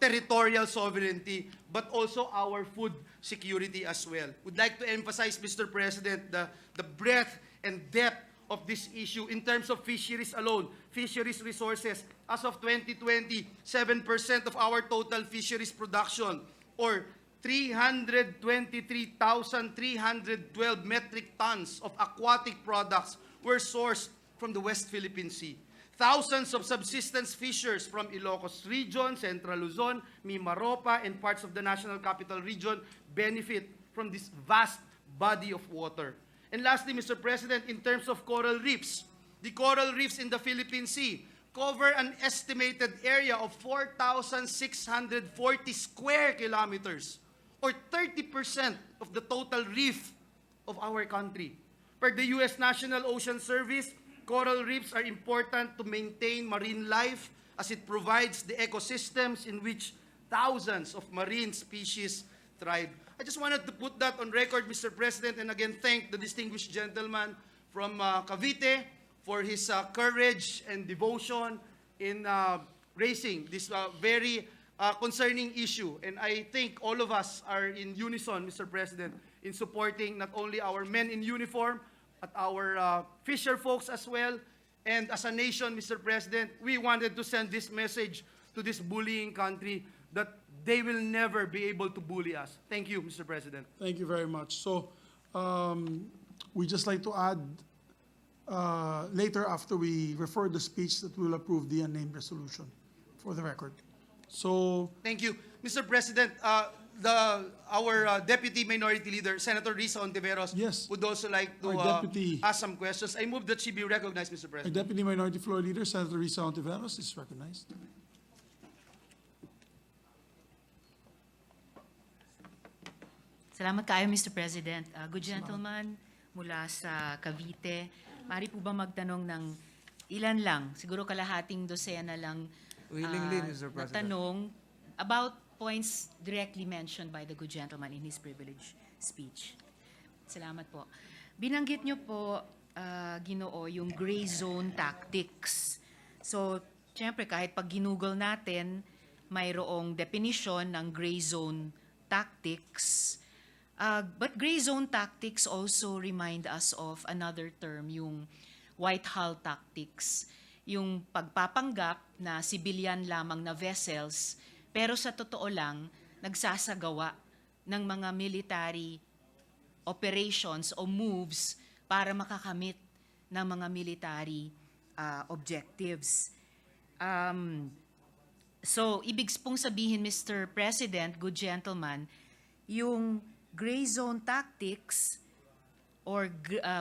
territorial sovereignty, but also our food security as well. Would like to emphasize, Mr. President, the breadth and depth of this issue in terms of fisheries alone, fisheries resources. As of 2020, 7% of our total fisheries production, or 323,312 metric tons of aquatic products were sourced from the West Philippine Sea. Thousands of subsistence fishers from Ilocos Region, Central Luzon, Mimaropa, and parts of the National Capital Region benefit from this vast body of water. And lastly, Mr. President, in terms of coral reefs, the coral reefs in the Philippine Sea cover an estimated area of 4,640 square kilometers, or 30% of the total reef of our country. Per the U.S. National Ocean Service, coral reefs are important to maintain marine life as it provides the ecosystems in which thousands of marine species thrive. I just wanted to put that on record, Mr. President, and again thank the distinguished gentleman from Cavite for his courage and devotion in raising this very concerning issue. And I think all of us are in unison, Mr. President, in supporting not only our men in uniform, but our fisher folks as well. And as a nation, Mr. President, we wanted to send this message to this bullying country that they will never be able to bully us. Thank you, Mr. President. Thank you very much. So, we just like to add, later after we refer the speech, that we'll approve the unnamed resolution for the record. So, Thank you. Mr. President, our Deputy Minority Leader, Senator Risa Ontiveros, Yes. would also like to Our deputy- ask some questions. I move that she be recognized, Mr. our President. Deputy Minority Floor Leader, Senator Risa Ontiveros, is recognized. Salamat kayo, Mr. President. Good gentleman mula sa Cavite, maaari po ba magtanong ng ilan lang, siguro kalahating dosena lang Willingly, Mr. na President. tanong about points directly mentioned by the good gentleman in his privilege speech. Salamat po. Binanggit niyo po, Ginoo, yung gray zone tactics. So, syempre, kahit pag ginugol natin, mayroong definition ng gray zone tactics. But gray zone tactics also remind us of another term, yung white hull tactics. Yung pagpapanggap na civilian lamang na vessels, pero sa totoo lang, nagsasagawa ng mga military operations o moves para makakamit ng mga military objectives. So, ibig pong sabihin, Mr. President, good gentleman, yung gray zone tactics or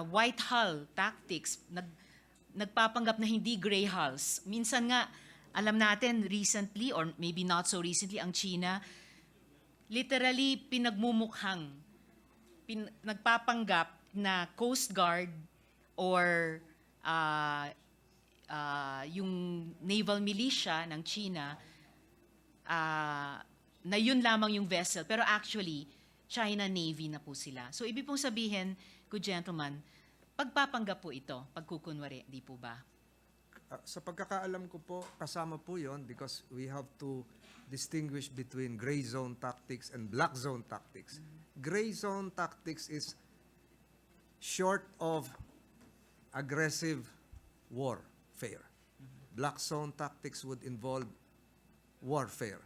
white hull tactics, nagpapanggap na hindi gray hulls. Minsan nga, alam natin recently or maybe not so recently, ang China, literally pinagmumukhang, nagpapanggap na Coast Guard or yung naval militia ng China, na yun lamang yung vessel. Pero actually, China Navy na po sila. So, ibig pong sabihin, good gentleman, pagpapanggap po ito, pagkukunwari, di po ba? Sa pagkakaalam ko po, kasama po yon because we have to distinguish between gray zone tactics and black zone tactics. Gray zone tactics is short of aggressive warfare. Black zone tactics would involve warfare.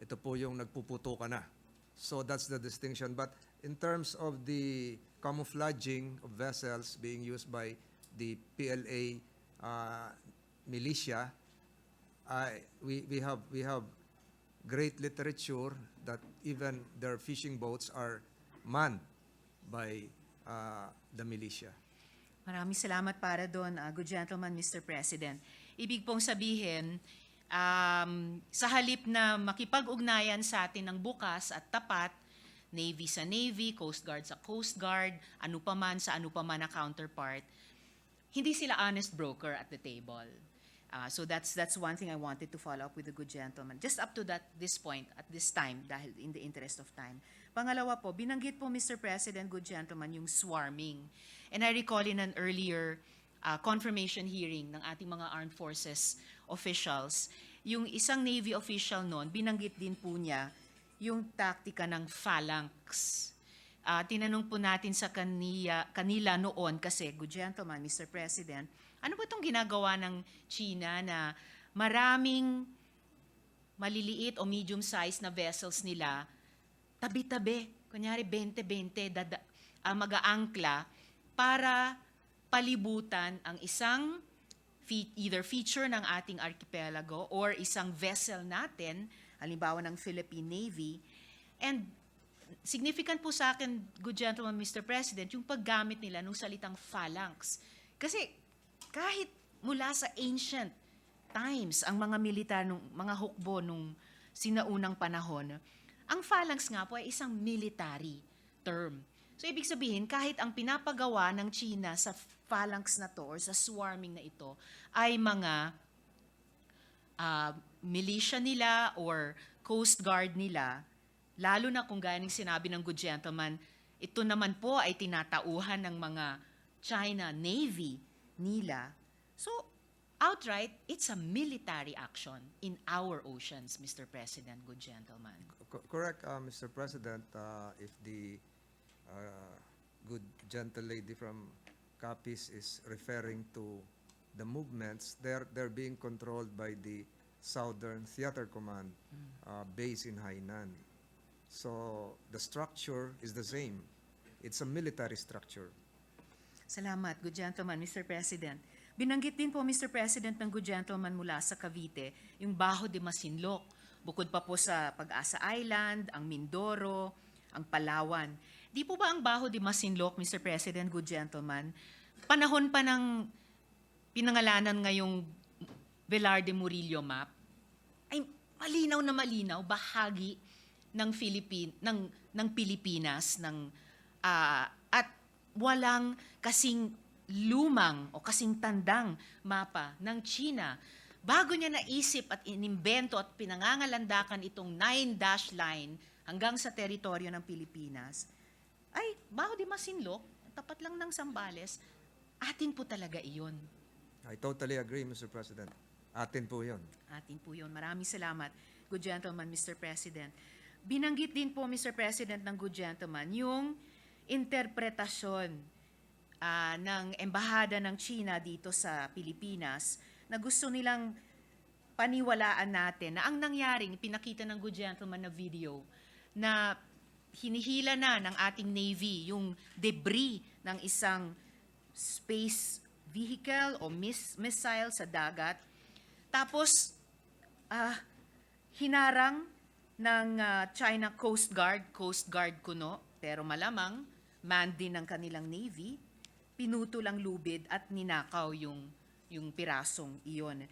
Ito po yung nagpuputo ka na. So that's the distinction. But in terms of the camouflaging of vessels being used by the PLA militia, we have great literature that even their fishing boats are manned by the militia. Maraming salamat para doon, good gentleman, Mr. President. Ibig pong sabihin, sa halip na makipag-ugnayan sa atin ng bukas at tapat, Navy sa Navy, Coast Guard sa Coast Guard, ano pa man sa ano pa man na counterpart, hindi sila honest broker at the table. So that's one thing I wanted to follow up with the good gentleman. Just up to this point, at this time, dahil in the interest of time. Pangalawa po, binanggit po, Mr. President, good gentleman, yung swarming. And I recall in an earlier confirmation hearing ng ating mga armed forces officials, yung isang Navy official noon, binanggit din po niya yung taktika ng phalanx. Tinanong po natin sa kanila noon kasi, good gentleman, Mr. President, ano ba itong ginagawa ng China na maraming maliliit o medium-sized na vessels nila, tabi-tabi, kunyari 20-20, mag-aangkla para palibutan ang isang either feature ng ating archipelago or isang vessel natin, halimbawa ng Philippine Navy. And significant po sa akin, good gentleman, Mr. President, yung paggamit nila ng salitang phalanx. Kasi kahit mula sa ancient times, ang mga militar, mga hukbo nung sinaunang panahon, ang phalanx nga po ay isang military term. So, ibig sabihin, kahit ang pinapagawa ng China sa phalanx na to or sa swarming na ito ay mga militia nila or Coast Guard nila, lalo na kung ganing sinabi ng good gentleman, ito naman po ay tinatauhan ng mga China Navy nila. So, outright, it's a military action in our oceans, Mr. President, good gentleman. Correct, Mr. President. If the good gentle lady from Capiz is referring to the movements, they're being controlled by the Southern Theater Command base in Hainan. So the structure is the same. It's a military structure. Salamat, good gentleman, Mr. President. Binanggit din po, Mr. President, ng good gentleman mula sa Cavite, yung Baho de Masinloc. Bukod pa po sa Pag-asa Island, ang Mindoro, ang Palawan. Di po ba ang Baho de Masinloc, Mr. President, good gentleman, panahon pa ng pinangalanan ngayong Velar de Murillo map, ay malinaw na malinaw, bahagi ng Pilipinas, at walang kasing lumang o kasing tandang mapa ng China. Bago niya naisip at inimbento at pinangangalandakan itong 9-dash line hanggang sa teritoryo ng Pilipinas, ay Baho de Masinloc, tapat lang ng Zambales, atin po talaga iyon. I totally agree, Mr. President. Atin po yun. Atin po yun. Maraming salamat, good gentleman, Mr. President. Binanggit din po, Mr. President, ng good gentleman, yung interpretasyon ng Embahada ng China dito sa Pilipinas na gusto nilang paniwalaan natin na ang nangyaring, pinakita ng good gentleman na video, na hinihila na ng ating Navy yung debris ng isang space vehicle o missile sa dagat. Tapos, hinarang ng China Coast Guard kuno, pero malamang man din ng kanilang Navy, pinutol ang lubid at ninakaw yung pirasong iyon.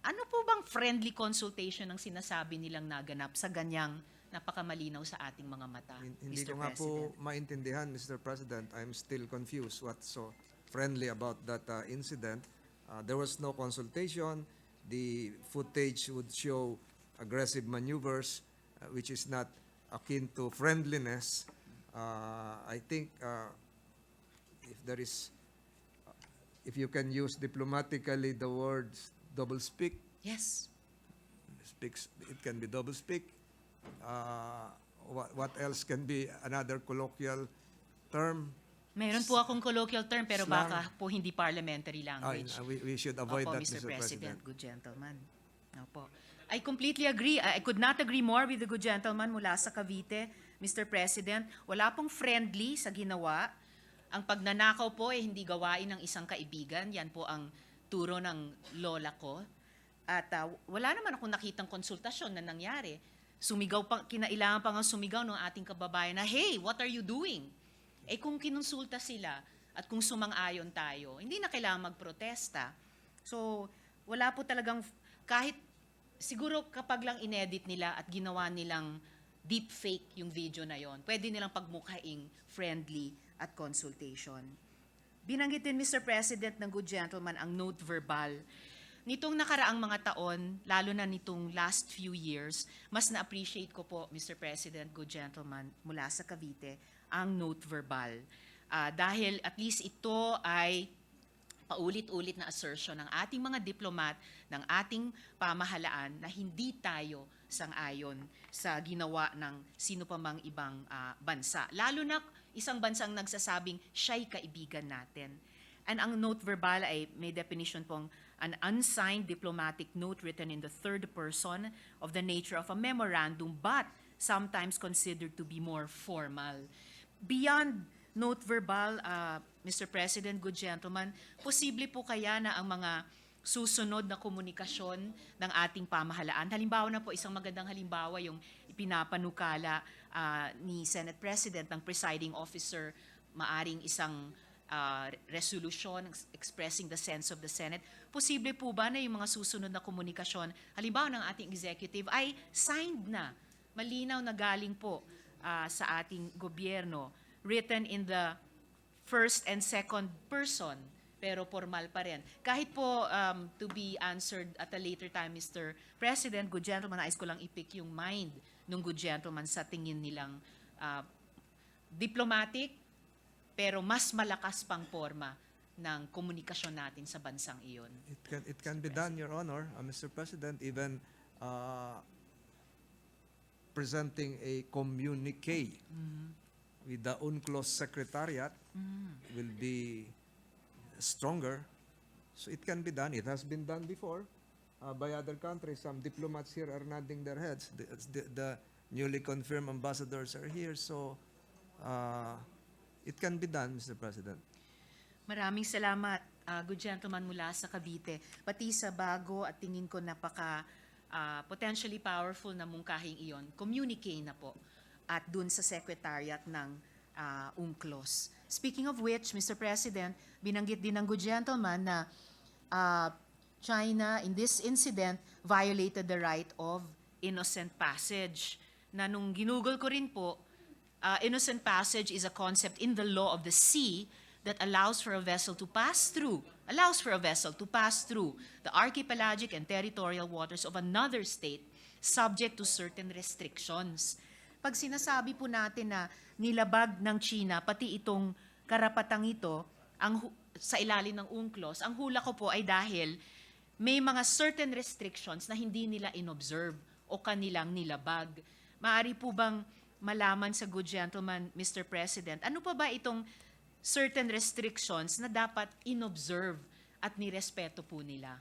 Ano po bang friendly consultation ang sinasabi nilang naganap sa ganyang napakamalinaw sa ating mga mata, Hindi Mr. ko nga President? po maintindihan, Mr. President. I'm still confused what's so friendly about that incident. There was no consultation. The footage would show aggressive maneuvers, which is not akin to friendliness. I think if you can use diplomatically the words double speak, Yes. it can be double speak. What else can be another colloquial term? Meron po akong colloquial term pero Slang. baka po hindi parliamentary language. We should avoid Opo, that, Mr. Mr. President. Good gentleman. Opo. I completely agree. I could not agree more with the good gentleman mula sa Cavite, Mr. President. Wala pong friendly sa ginawa. Ang pagnanakaw po ay hindi gawain ng isang kaibigan. Yan po ang turo ng lola ko. At wala naman akong nakitang konsultasyon na nangyari. Kinailangan pa nga sumigaw ng ating kababayan na, "Hey, what are you doing?" Eh kung kinonsulta sila at kung sumang-ayon tayo, hindi na kailangan magprotesta. So, wala po talagang, kahit siguro kapag lang inedit nila at ginawa nilang deep fake yung video na yon, pwede nilang pagmukhaing friendly at consultation. Binanggit din, Mr. President, ng good gentleman ang note verbal. Nitong nakaraang mga taon, lalo na nitong last few years, mas na-appreciate ko po, Mr. President, good gentleman, mula sa Cavite, ang note verbal. Dahil at least ito ay paulit-ulit na assertion ng ating mga diplomat, ng ating pamahalaan na hindi tayo sang-ayon sa ginawa ng sino pa mang ibang bansa. Lalo na isang bansang nagsasabing siya'y kaibigan natin. And ang note verbal ay may definition pong an unsigned diplomatic note written in the third person of the nature of a memorandum but sometimes considered to be more formal. Beyond note verbal, Mr. President, good gentleman, posible po kaya na ang mga susunod na komunikasyon ng ating pamahalaan? Halimbawa na po, isang magandang halimbawa yung ipinapanukala ni Senate President ng presiding officer, maaring isang resolution expressing the sense of the Senate. Posible po ba na yung mga susunod na komunikasyon, halimbawa ng ating executive, ay signed na, malinaw na galing po sa ating gobyerno, written in the first and second person, pero formal pa rin. Kahit po to be answered at a later time, Mr. President, good gentleman, nais ko lang i-pick yung mind ng good gentleman sa tingin nilang diplomatic, pero mas malakas pang forma ng komunikasyon natin sa bansang iyon. It can be done, Your Honor, Mr. President, even presenting a communique with the UNCLOS Secretariat will be stronger. So it can be done. It has been done before by other countries. Some diplomats here are nodding their heads. The newly confirmed ambassadors are here. So it can be done, Mr. President. Maraming salamat, good gentleman mula sa Cavite. Pati sa bago at tingin ko napaka potentially powerful na mungkahing iyon, communique na po at dun sa secretariat ng UNCLOS. Speaking of which, Mr. President, binanggit din ng good gentleman na China, in this incident, violated the right of innocent passage. Na nung ginugol ko rin po, innocent passage is a concept in the law of the sea that allows for a vessel to pass through the archipelagic and territorial waters of another state subject to certain restrictions. Pag sinasabi po natin na nilabag ng China pati itong karapatang ito sa ilalim ng UNCLOS, ang hula ko po ay dahil may mga certain restrictions na hindi nila inobserve o kanilang nilabag. Maari po bang malaman sa good gentleman, Mr. President, ano pa ba itong certain restrictions na dapat inobserve at nirespeto po nila?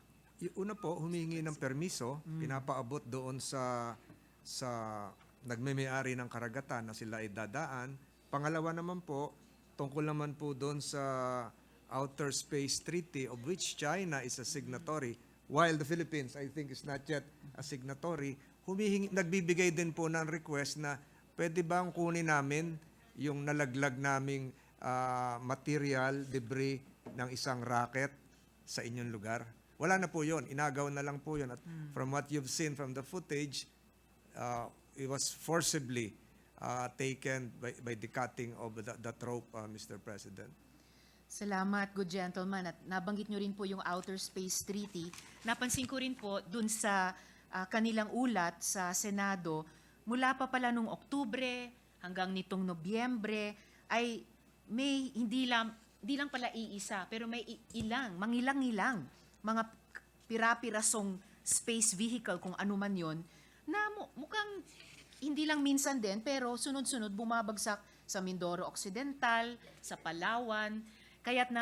Una po, humingi ng permiso, pinapaabot doon sa nagmemay-ari ng karagatan na sila ay dadaan. Pangalawa naman po, tungkol naman po doon sa Outer Space Treaty of which China is a signatory, while the Philippines, I think, is not yet a signatory, nagbibigay din po ng request na pwede bang kunin namin yung nalaglag naming material, debris ng isang rocket sa inyong lugar. Wala na po yun. Inagaw na lang po yun. At from what you've seen from the footage, it was forcibly taken by the cutting of that rope, Mr. President. Salamat, good gentleman. At nabanggit nyo rin po yung Outer Space Treaty. Napansin ko rin po dun sa kanilang ulat sa Senado, mula pa pala nung Oktubre hanggang nitong Nobyembre, ay may hindi lang pala iisa, pero may mangilang-ilang mga pira-pirasong space vehicle, kung ano man yon, na mukhang hindi lang minsan din, pero sunod-sunod bumabagsak sa Mindoro Occidental, sa Palawan. Kaya't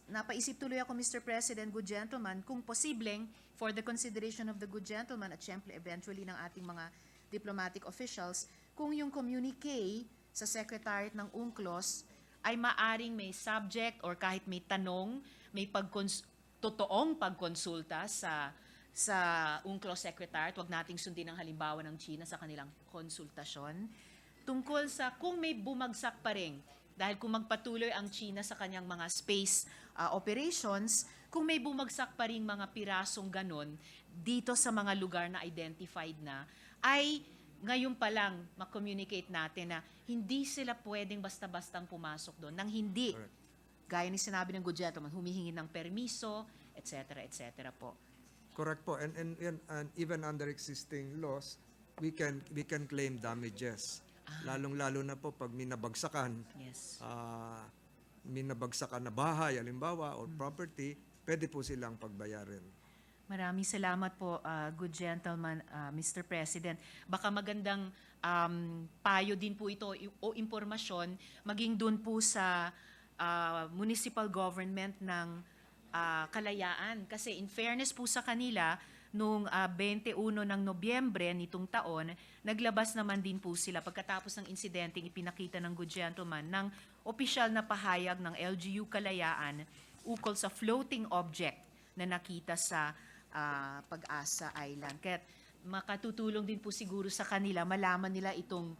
napaisip tuloy ako, Mr. President, good gentleman, kung posibleng, for the consideration of the good gentleman at syempre eventually ng ating mga diplomatic officials, kung yung communique sa Secretariat ng UNCLOS ay maaring may subject or kahit may tanong, may totoong pagkonsulta sa UNCLOS Secretariat, wag nating sundin ang halimbawa ng China sa kanilang konsultasyon, tungkol sa kung may bumagsak pa rin, dahil kung magpatuloy ang China sa kanyang mga space operations, kung may bumagsak pa rin mga pirasong ganon dito sa mga lugar na identified na, ay ngayon pa lang ma-communicate natin na hindi sila pwedeng basta-bastang pumasok doon, nang hindi, gaya ni sinabi ng good gentleman, humihingi ng permiso, etc. etc. po. Correct po. And even under existing laws, we can claim damages. Lalong-lalo na po pag minabagsakan, Yes. minabagsakan na bahay, halimbawa, or property, pwede po silang pagbayarin. Maraming salamat po, good gentleman, Mr. President. Baka magandang payo din po ito o impormasyon maging dun po sa municipal government ng Kalayaan. Kasi in fairness po sa kanila, nung 21 ng Nobyembre nitong taon, naglabas naman din po sila pagkatapos ng insidenteng ipinakita ng good gentleman ng opisyal na pahayag ng LGU Kalayaan ukol sa floating object na nakita sa Pag-asa Island. Kaya makatutulong din po siguro sa kanila, malaman nila itong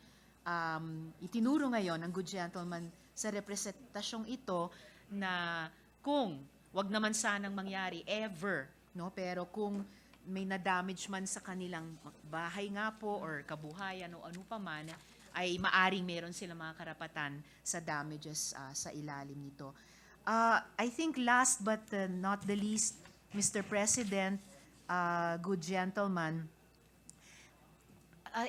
itinuro ngayon ng good gentleman sa representasyong ito na kung wag naman sanang mangyari ever, no? Pero kung may na-damage man sa kanilang bahay nga po or kabuhayan o ano pa man, ay maaring meron sila mga karapatan sa damages sa ilalim nito. I think last but not the least, Mr. President, good gentleman,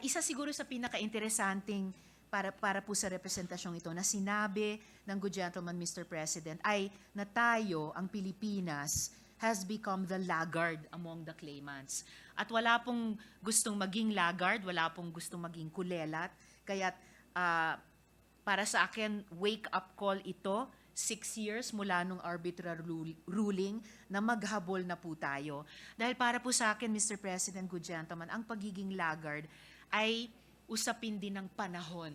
isa siguro sa pinaka-interesanting para po sa representasyong ito na sinabi ng good gentleman, Mr. President, ay na tayo, ang Pilipinas, has become the laggard among the claimants. At wala pong gustong maging laggard, wala pong gustong maging kulelat. Kaya't para sa akin, wake-up call ito, 6 years mula nung arbitral ruling na maghabol na po tayo. Dahil para po sa akin, Mr. President, good gentleman, ang pagiging laggard ay usapin din ng panahon.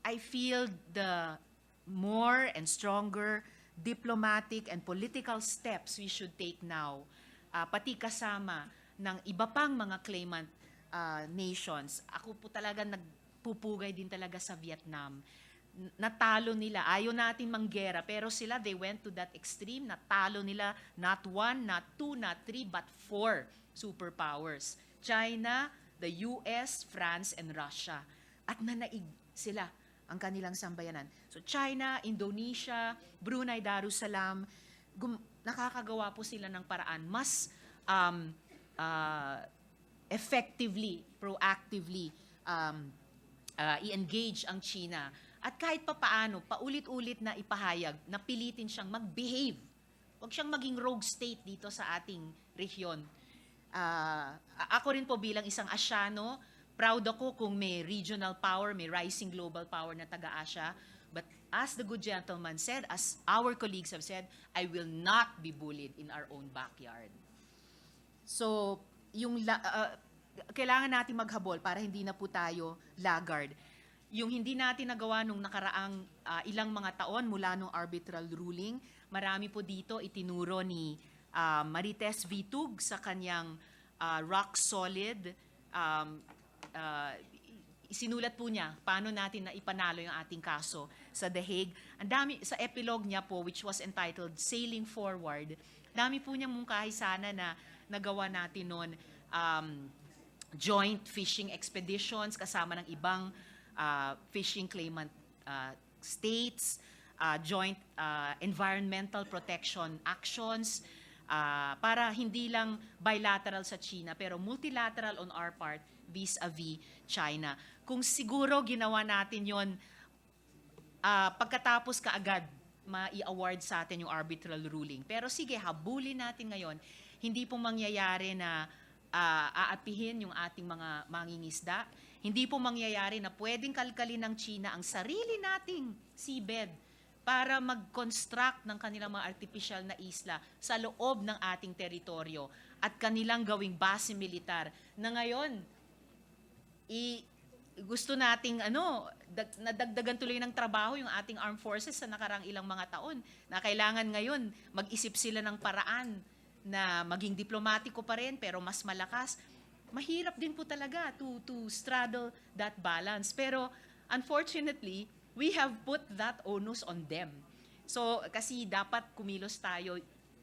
I feel the more and stronger diplomatic and political steps we should take now, pati kasama ng iba pang mga claimant nations. Ako po talaga nagpupugay din talaga sa Vietnam. Natalo nila. Ayaw natin manggera, pero sila, they went to that extreme. Natalo nila not 1, not 2, not 3, but 4 superpowers. China, the US, France, and Russia. At nanaig sila ang kanilang sambayanan. So China, Indonesia, Brunei Darussalam, nakakagawa po sila ng paraan mas effectively, proactively i-engage ang China At kahit papaano, paulit-ulit na ipahayag na pilitin siyang mag-behave. Huwag siyang maging rogue state dito sa ating rehiyon. Ako rin po bilang isang Asyano, proud ako kung may regional power, may rising global power na taga-Asya. But as the good gentleman said, as our colleagues have said, I will not be bullied in our own backyard. So, kailangan natin maghabol para hindi na po tayo laggard. Yung hindi natin nagawa nung nakaraang ilang mga taon mula nung arbitral ruling, marami po dito itinuro ni Marites Vitug sa kanyang rock solid. Isinulat po niya paano natin na ipanalo yung ating kaso sa The Hague. Ang dami, sa epilogue niya po, which was entitled Sailing Forward, dami po niyang mungkahi sana na nagawa natin noon, joint fishing expeditions kasama ng ibang fishing claimant states, joint environmental protection actions, para hindi lang bilateral sa China, pero multilateral on our part vis-a-vis China. Kung siguro ginawa natin yon pagkatapos kaagad ma-i-award sa atin yung arbitral ruling. Pero sige, habulin natin ngayon. Hindi po mangyayari na aapihin yung ating mga mangingisda. Hindi po mangyayari na pwedeng kalkalin ng China ang sarili nating seabed para mag-construct ng kanilang mga artificial na isla sa loob ng ating teritoryo at kanilang gawing base militar na ngayon gusto nating nadagdagan tuloy ng trabaho yung ating armed forces sa nakarang ilang mga taon na kailangan ngayon mag-isip sila ng paraan na maging diplomatiko pa rin pero mas malakas. Mahirap din po talaga to straddle that balance. Pero unfortunately, we have put that onus on them. So kasi dapat kumilos tayo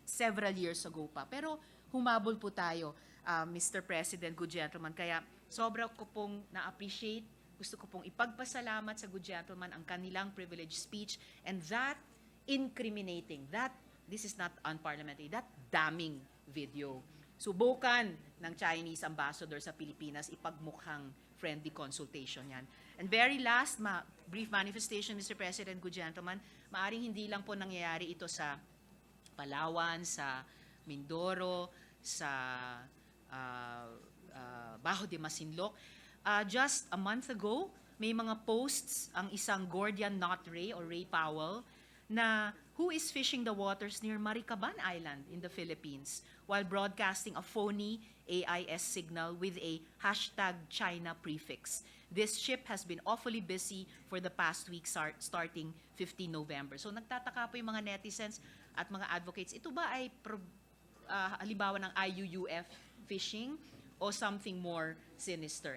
several years ago pa. Pero humabol po tayo, Mr. President, good gentleman. Kaya sobra ko pong na-appreciate, gusto ko pong ipagpasalamat sa good gentleman ang kanilang privileged speech and that incriminating, this is not unparliamentary, that damning video. Subukan ng Chinese ambassador sa Pilipinas ipagmukhang friendly consultation yan. And very last, brief manifestation, Mr. President, good gentleman, maaring hindi lang po nangyayari ito sa Palawan, sa Mindoro, sa Bajo de Masinloc. Just a month ago, may mga posts ang isang Gordian knot Ray or Ray Powell na who is fishing the waters near Maricaban Island in the Philippines while broadcasting a phony AIS signal with a #China prefix. This ship has been awfully busy for the past week starting 15 November. So nagtataka po yung mga netizens at mga advocates, ito ba ay halimbawa ng IUUF fishing o something more sinister?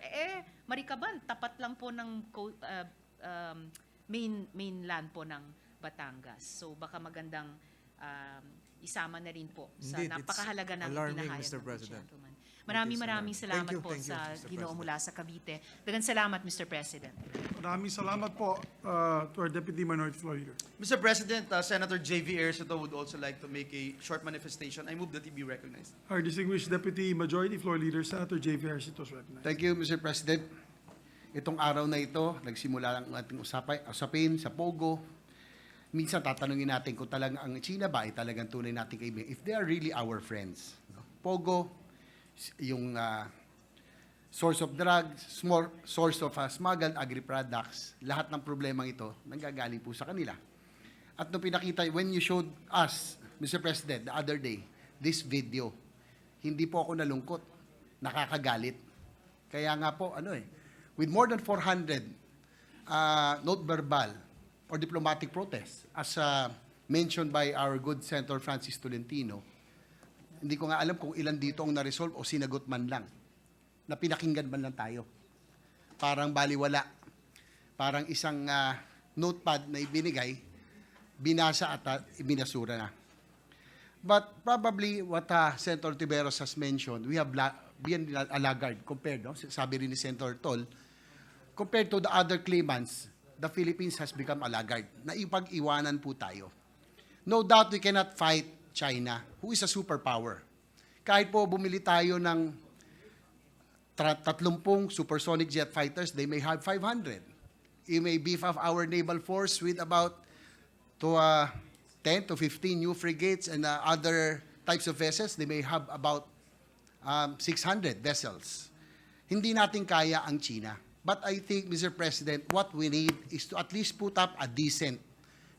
Maricaban, tapat lang po ng mainland po ng Batangas. So baka magandang isama na rin po sa Indeed, it's napakahalaga ng alarming, pinahayag Mr. ng President. gentleman. Maraming salamat Thank you, po thank you, sa Mr. Ginoo President. mula sa Cavite. Daghang salamat, Mr. President. Maraming salamat po to our Deputy Minority Floor Leader. Mr. President, Senator J.V. Ercito would also like to make a short manifestation. I move that he be recognized. Our distinguished Deputy Majority Floor Leader, Senator J.V. Arcito, is recognized. Thank you, Mr. President. Itong araw na ito, nagsimula lang ang ating usapin sa Pogo. Minsan tatanungin natin kung talagang ang China ba ay talagang tunay nating kaibigan. If they are really our friends. Pogo, yung source of drugs, source of smuggled agri-products, lahat ng problemang ito nanggagaling po sa kanila. At nung pinakita, when you showed us, Mr. President, the other day, this video, hindi po ako nalungkot, nakakagalit. Kaya nga po, with more than 400 note verbal or diplomatic protests, as mentioned by our good Senator Francis Tolentino, hindi ko nga alam kung ilan dito ang na-resolve o sinagot man lang, na pinakinggan man lang tayo. Parang baliwala. Parang isang notepad na ibinigay, binasa at ibinasura na. But probably what Senator Tiberos has mentioned, we have been a laggard compared, sabi rin ni Senator Tol, compared to the other claimants, the Philippines has become a laggard. Naipag-iwanan po tayo. No doubt we cannot fight China, who is a superpower. Kahit po bumili tayo ng 30 supersonic jet fighters, they may have 500. you may beef up our naval force with about 10 to 15 new frigates and other types of vessels. They may have about 600 vessels. Hindi natin kaya ang China. But I think, Mr. President, what we need is to at least put up a decent,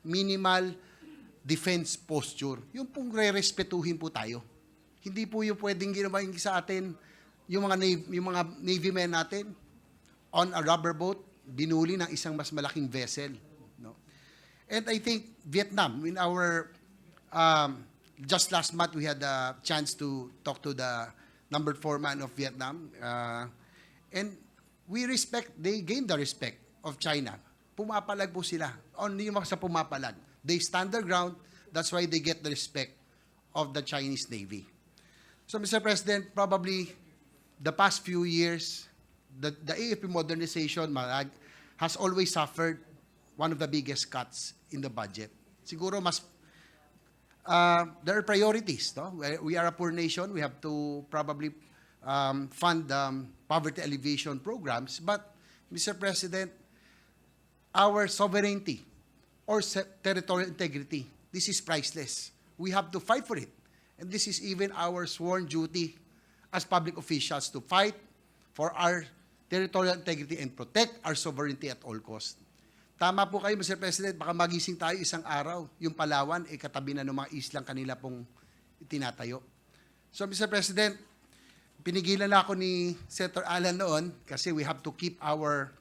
minimal defense posture. Yung pong re-respetuhin po tayo. Hindi po yung pwedeng ginawa yung sa atin, yung mga Navy men natin, on a rubber boat, binuli ng isang mas malaking vessel. No? And I think Vietnam, in our, just last month, we had a chance to talk to the number 4 man of Vietnam, and they gained the respect of China. Pumapalag po sila. Only yung sa pumapalag. They stand their ground. That's why they get the respect of the Chinese Navy. So, Mr. President, probably the past few years, the AFP modernization has always suffered one of the biggest cuts in the budget. Siguro there are priorities. No? We are a poor nation. We have to probably fund poverty alleviation programs. But, Mr. President, our sovereignty or territorial integrity, this is priceless. We have to fight for it. And this is even our sworn duty as public officials to fight for our territorial integrity and protect our sovereignty at all costs. Tama po kayo, Mr. President, baka magising tayo isang araw, yung Palawan, katabi na ng mga islang kanila pong itinatayo. So, Mr. President, pinigilan na ako ni Senator Alan noon kasi we have to keep our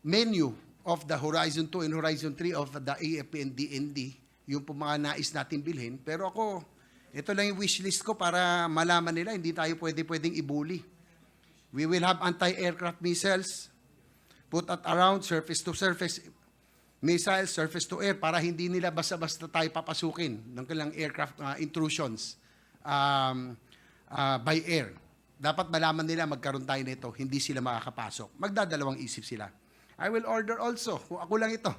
menu of the Horizon 2 and Horizon 3 of the AFP and DND, yung po mga nais natin bilhin. Pero ako, ito lang yung wish list ko para malaman nila, hindi tayo pwedeng ibuli. We will have anti-aircraft missiles, put at around surface-to-surface missiles, surface-to-air, para hindi nila basta-basta tayo papasukin ng kailang aircraft intrusions by air. Dapat malaman nila magkaroon tayo nito, hindi sila makakapasok. Magdadalawang isip sila. I will order also, kung ako lang ito,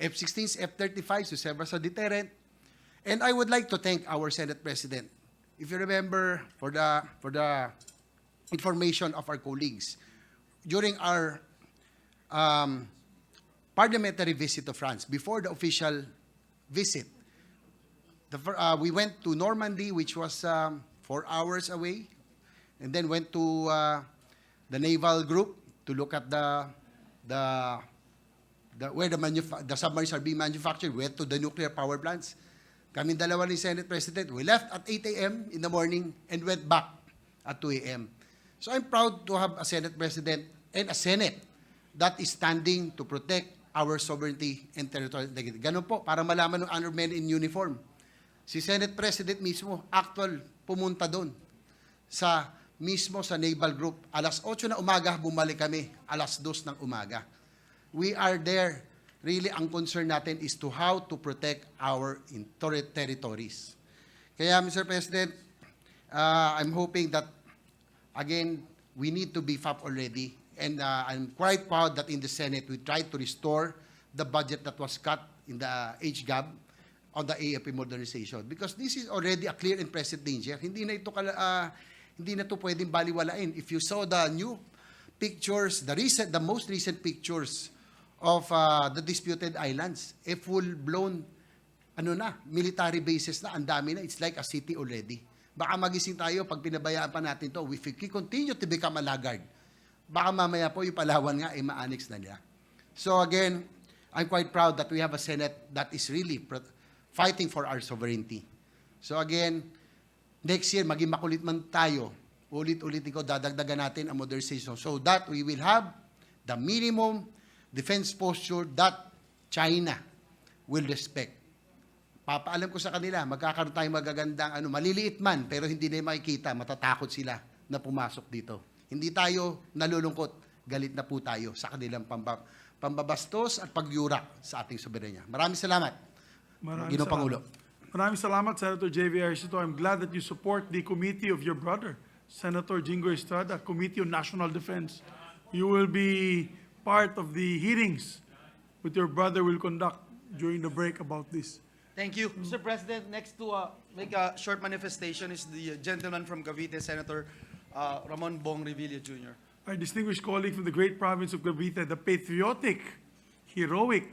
F-16s, F-35s to serve as a deterrent. And I would like to thank our Senate President. If you remember, for the information of our colleagues, during our parliamentary visit to France, before the official visit, we went to Normandy, which was 4 hours away, and then went to the naval group to look at where the submarines are being manufactured. We went to the nuclear power plants. Kaming dalawa ni Senate President, we left at 8 a.m. in the morning and went back at 2 a.m. So I'm proud to have a Senate President and a Senate that is standing to protect our sovereignty and territorial integrity. Ganun po, para malaman ng honored men in uniform. Si Senate President mismo, actual, pumunta doon mismo sa naval group. Alas 8 na umaga, bumalik kami. Alas 2 ng umaga. We are there. Really, ang concern natin is to how to protect our territories. Kaya, Mr. President, I'm hoping that, again, we need to beef up already. And I'm quite proud that in the Senate, we tried to restore the budget that was cut in the age gap on the AFP modernization. Because this is already a clear and present danger. Hindi na ito pwedeng baliwalain. If you saw the new pictures, the most recent pictures of the disputed islands, full-blown military bases na, ang dami na. It's like a city already. Baka magising tayo pag pinabayaan pa natin to. If we continue to become a laggard, baka mamaya po yung Palawan nga ma-annex na nila. So again, I'm quite proud that we have a Senate that is really fighting for our sovereignty. So again, next year, maging makulit man tayo, ulit-ulitin ko, dadagdagan natin ang modernization so that we will have the minimum defense posture that China will respect. Papaalam ko sa kanila, magkakaroon tayong magagandang, maliliit man, pero hindi na makikita, matatakot sila na pumasok dito. Hindi tayo nalulungkot, galit na po tayo sa kanilang pambabastos at pagyurak sa ating soberanya. Maraming salamat, Ginoong Pangulo. Maraming salamat, Senator J.V. Arcito. I'm glad that you support the committee of your brother, Senator Jingo Estrada, Committee on National Defense. You will be part of the hearings with your brother will conduct during the break about this. Thank you. Mr. President, next to make a short manifestation is the gentleman from Cavite, Senator Ramon Bong Revilla Jr. our distinguished colleague from the great province of Cavite, the patriotic, heroic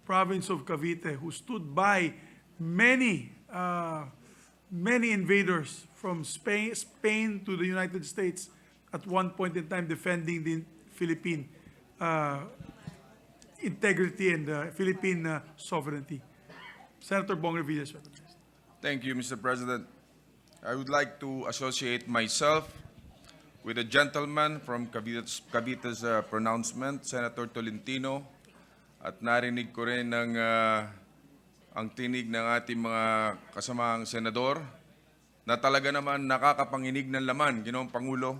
province of Cavite, who stood by many, many invaders from Spain to the United States at one point in time, defending the Philippine integrity and Philippine sovereignty. Senator Bong Revilla is recognized. Thank you, Mr. President. I would like to associate myself with a gentleman from Cavite's pronouncement, Senator Tolentino, at narinig ko rin ang tinig ng ating mga kasamaang senador na talaga naman nakakapanginig ng laman, Ginoong Pangulo.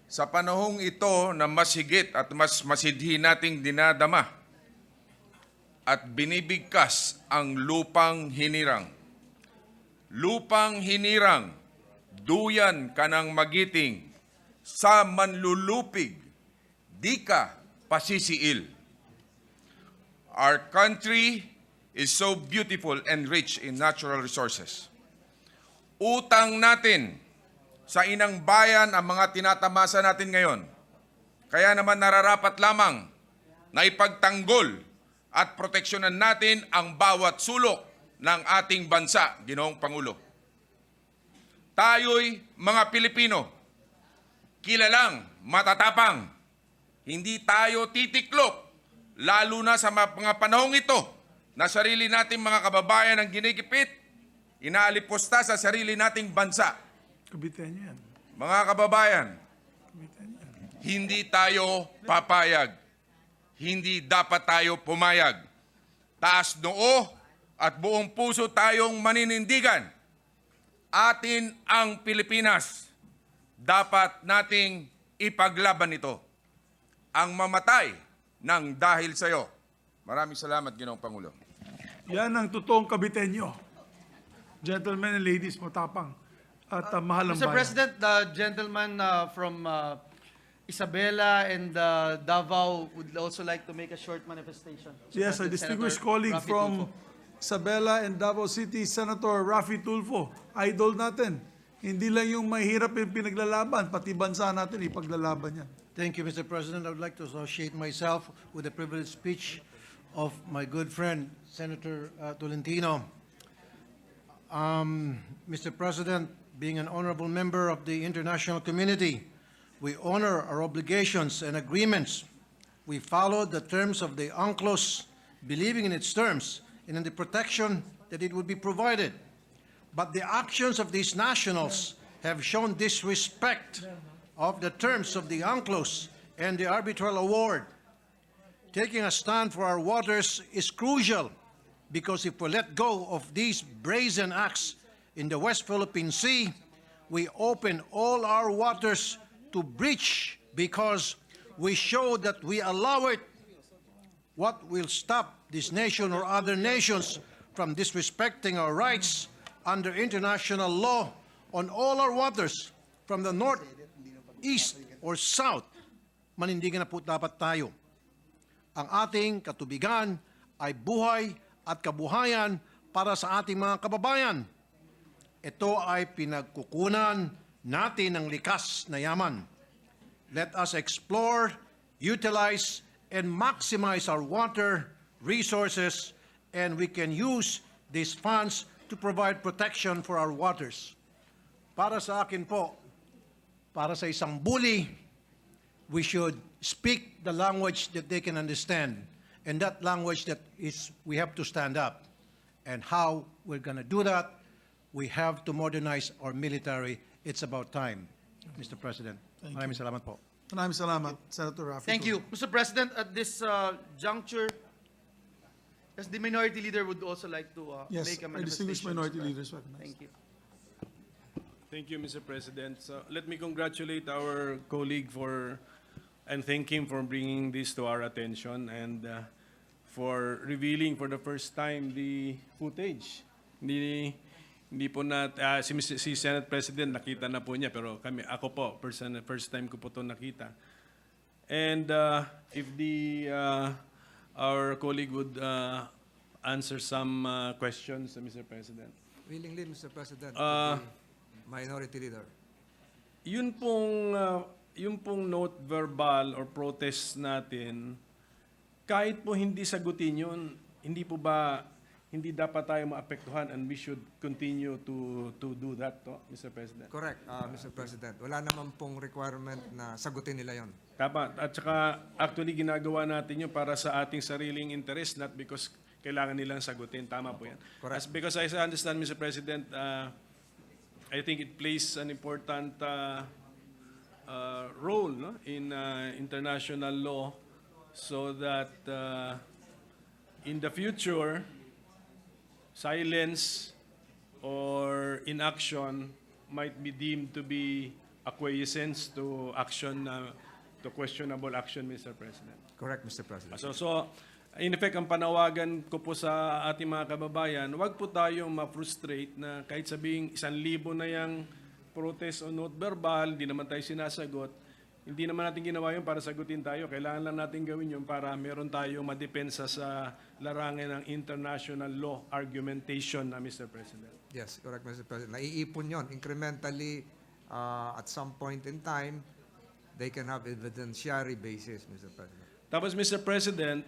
Sa panahong ito na mas higit at mas masidhi nating dinadama at binibigkas ang lupang hinirang. Lupang hinirang, duyan ka ng magiting, sa manlulupig, di ka pasisiil. Our country is so beautiful and rich in natural resources. Utang natin sa inang bayan ang mga tinatamasa natin ngayon. Kaya naman nararapat lamang na ipagtanggol at proteksyonan natin ang bawat sulok ng ating bansa, Ginoong Pangulo. Tayo'y mga Pilipino, kilalang matatapang. Hindi tayo titiklop, lalo na sa mga panahong ito na sarili nating mga kababayan ang ginikipit, inaalipusta sa sarili nating bansa. Caviteño yan. Mga kababayan, Caviteño yan. hindi tayo papayag. Hindi dapat tayo pumayag. Taas noo at buong puso tayong maninindigan. Atin ang Pilipinas. Dapat nating ipaglaban ito. Ang mamatay ng dahil sa iyo. Maraming salamat, Ginoong Pangulo. Yan ang totoong Caviteño. Gentlemen and ladies, matapang at mahal ang Mr. bayan. President, the gentleman from Isabela and Davao would also like to make a short manifestation. Mr. Yes, a President, distinguished Senator colleague Raffy from Tulfo. Isabela and Davao City, Senator Raffy Tulfo. Idol natin. Hindi lang yung mahirap yung pinaglalaban, pati bansa natin ipaglalaban yan. Thank you, Mr. President. I would like to associate myself with the privileged speech of my good friend, Senator Tolentino. Mr. President, being an honorable member of the international community, we honor our obligations and agreements. We follow the terms of the UNCLOS, believing in its terms and in the protection that it would be provided. But the actions of these nationals have shown disrespect of the terms of the UNCLOS and the arbitral award. Taking a stand for our waters is crucial because if we let go of these brazen acts in the West Philippine Sea, we open all our waters to breach because we show that we allow it. What will stop this nation or other nations from disrespecting our rights under international law on all our waters from the north, east, or south? Manindigan na po dapat tayo. Ang ating katubigan ay buhay at kabuhayan para sa ating mga kababayan. Ito ay pinagkukunan natin ng likas na yaman. Let us explore, utilize, and maximize our water resources, and we can use these funds to provide protection for our waters. Para sa akin po, para sa isang bully, we should speak the language that they can understand. And that language that is, we have to stand up. And how we're going to do that, we have to modernize our military. It's about time, Mr. President. Maraming salamat po. Maraming salamat, Senator Raffy. Thank you. Mr. President, at this juncture, as the minority leader would also like to Yes, make a our distinguished manifestation. minority Mr. leaders recognized. Thank you. Thank you, Mr. President. So let me congratulate our colleague and thank him for bringing this to our attention and for revealing for the first time the footage. Hindi po si Senate President nakita na po niya, pero ako po, first time ko po ito nakita. And if our colleague would answer some questions, Mr. President. Willingly, Mr. President, Uh, the minority leader. Yun pong yung pong note verbal or protest natin, kahit po hindi sagutin yun, hindi dapat tayo maapektuhan and we should continue to do that, Mr. President. Correct, Mr. President. Wala naman pong requirement na sagutin nila yon. Tama. At saka actually ginagawa natin yun para sa ating sariling interest, not because kailangan nilang sagutin. Tama po yan. Correct. Because I understand, Mr. President, I think it plays an important role, no, in international law, so that in the future, silence or inaction might be deemed to be acquiescence to action, to questionable action, Mr. President. Correct, Mr. President. So, in effect, ang panawagan ko po sa ating mga kababayan, huwag po tayong ma-frustrate na kahit sabihing 1,000 na yung protest o note verbal, hindi naman tayo sinasagot. Hindi naman natin ginawa yun para sagutin tayo. Kailangan lang natin gawin yun para meron tayong madepensa sa larangan ng international law argumentation na, Mr. President. Yes, correct, Mr. President. Naiipon yon incrementally at some point in time, they can have evidentiary basis, Mr. President. Tapos, Mr. President,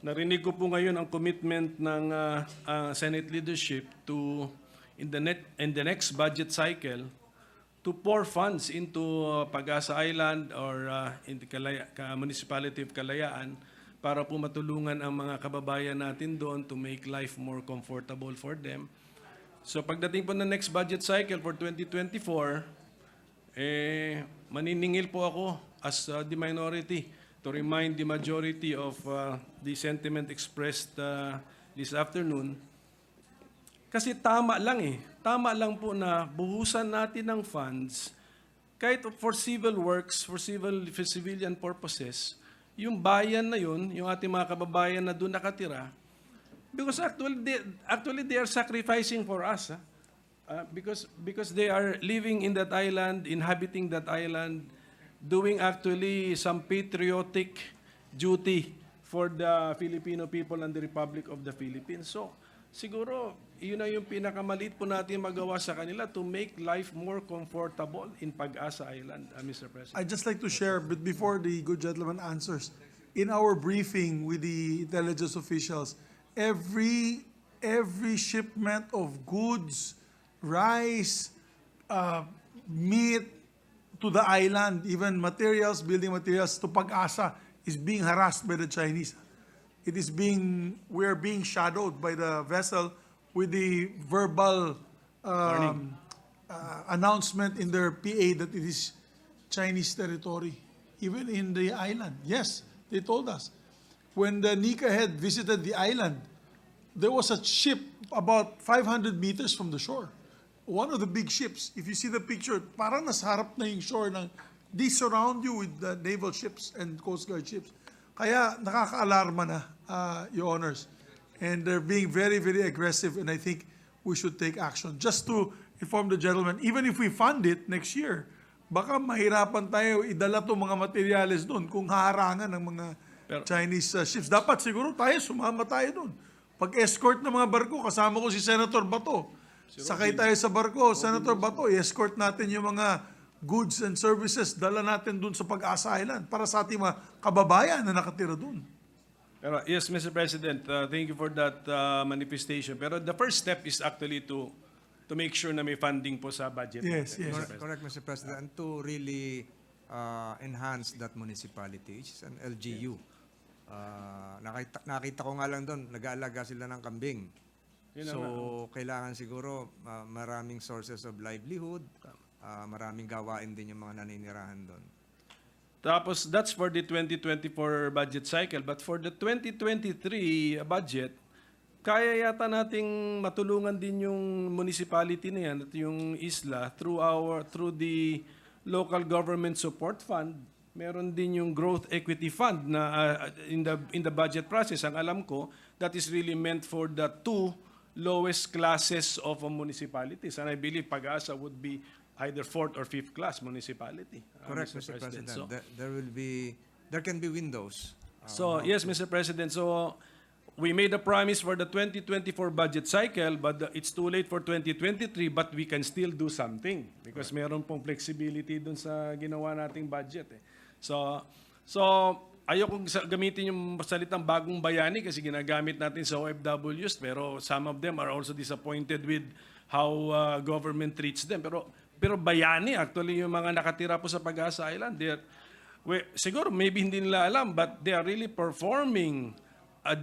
narinig ko po ngayon ang commitment ng Senate leadership to, in the next budget cycle, to pour funds into Pag-asa Island or in the municipality of Kalayaan para po matulungan ang mga kababayan natin doon to make life more comfortable for them. So pagdating po ng next budget cycle for 2024, maniningil po ako as the minority to remind the majority of the sentiment expressed this afternoon. Kasi tama lang Tama lang po na buhusan natin ng funds kahit for civil works, for civilian purposes, yung bayan na yun, yung ating mga kababayan na doon nakatira, because actually they are sacrificing for us. Because they are living in that island, inhabiting that island, doing actually some patriotic duty for the Filipino people and the Republic of the Philippines. So, siguro, yun na yung pinakamaliit po natin magawa sa kanila to make life more comfortable in Pag-asa Island, Mr. President. I'd just like to share, but before the good gentleman answers, in our briefing with the intelligence officials, every shipment of goods, rice, meat to the island, even materials, building materials to Pag-asa is being harassed by the Chinese. We are being shadowed by the vessel with the verbal announcement in their PA that it is Chinese territory, even in the island. Yes, they told us. When the Nika Head visited the island, there was a ship about 500 meters from the shore. One of the big ships, if you see the picture, parang nasa harap na yung shore. They surround you with the naval ships and Coast Guard ships. Kaya nakaka-alarma na, Your Honors. And they're being very, very aggressive, and I think we should take action. Just to inform the gentleman, even if we fund it next year, baka mahirapan tayo idala itong mga materyales doon kung haharangan ng mga Chinese ships. Dapat siguro tayo, sumama tayo doon. Pag-escort ng mga barko, kasama ko si Senator Bato. Sakay tayo sa barko, Senator Bato, i-escort natin yung mga goods and services, dala natin doon sa Pag-asa Island para sa ating mga kababayan na nakatira doon. Pero yes, Mr. President, thank you for that manifestation. Pero the first step is actually to make sure na may funding po sa budget. Yes, yes. Correct, Mr. President. And to really enhance that municipality, which is an LGU. Nakita ko nga lang doon, nag-aalaga sila ng kambing. So, kailangan siguro maraming sources of livelihood, maraming gawain din yung mga naninirahan doon. Tapos, that's for the 2024 budget cycle. But for the 2023 budget, kaya yata nating matulungan din yung municipality na yan at yung isla through the local government support fund. Meron din yung growth equity fund na in the budget process. Ang alam ko, that is really meant for the two lowest classes of municipalities. And I believe Pag-asa would be either fourth or fifth class municipality. Correct, Mr. President. So, There can be windows. yes, Mr. President. So, we made a promise for the 2024 budget cycle, but it's too late for 2023, but we can still do something because meron pong flexibility dun sa ginawa nating budget. So ayokong gamitin yung salitang bagong bayani kasi ginagamit natin sa OFWs, pero some of them are also disappointed with how government treats them. Pero bayani, actually, yung mga nakatira po sa Pag-asa Island, siguro maybe hindi nila alam, but they are really performing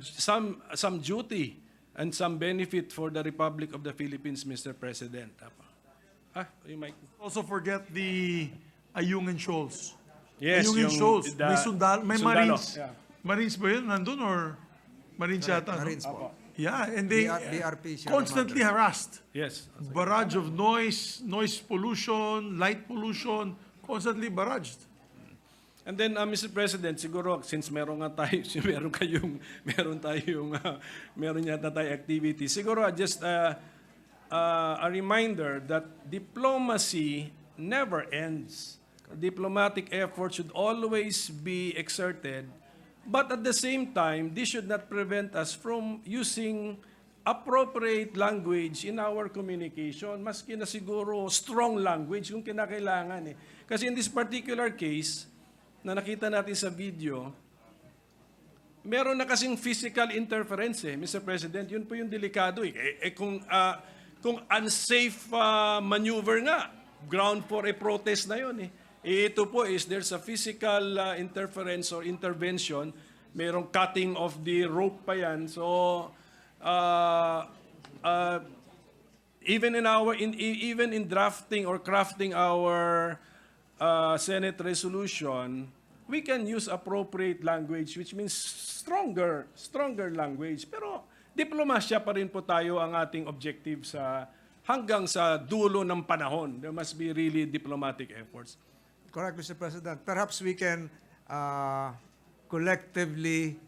some duty and some benefit for the Republic of the Philippines, Mr. President. You might... Also forget the Ayungin Shoals. Yes, Ayungin yung Shoals. May sundalo, Marines. yeah. Marines ba yun? Nandun or Marines yata? no? Marines po. Yeah, and they BRP siya constantly harassed. Yes. Barrage of noise pollution, light pollution, constantly barraged. And then, Mr. President, siguro, since meron yata tayong activity, siguro just a reminder that diplomacy never ends. Diplomatic effort should always be exerted, but at the same time, this should not prevent us from using appropriate language in our communication, maski na siguro strong language kung kinakailangan. Kasi in this particular case, na nakita natin sa video, meron na kasing physical interference, Mr. President. Yun po yung delikado. Kung unsafe maneuver nga, ground for a protest na yun. Ito po is there's a physical interference or intervention. Merong cutting of the rope pa yan. So, even in drafting or crafting our Senate resolution, we can use appropriate language, which means stronger language. Pero diplomasya pa rin po tayo ang ating objective hanggang sa dulo ng panahon. There must be really diplomatic efforts. Correct, Mr. President. Perhaps we can collectively,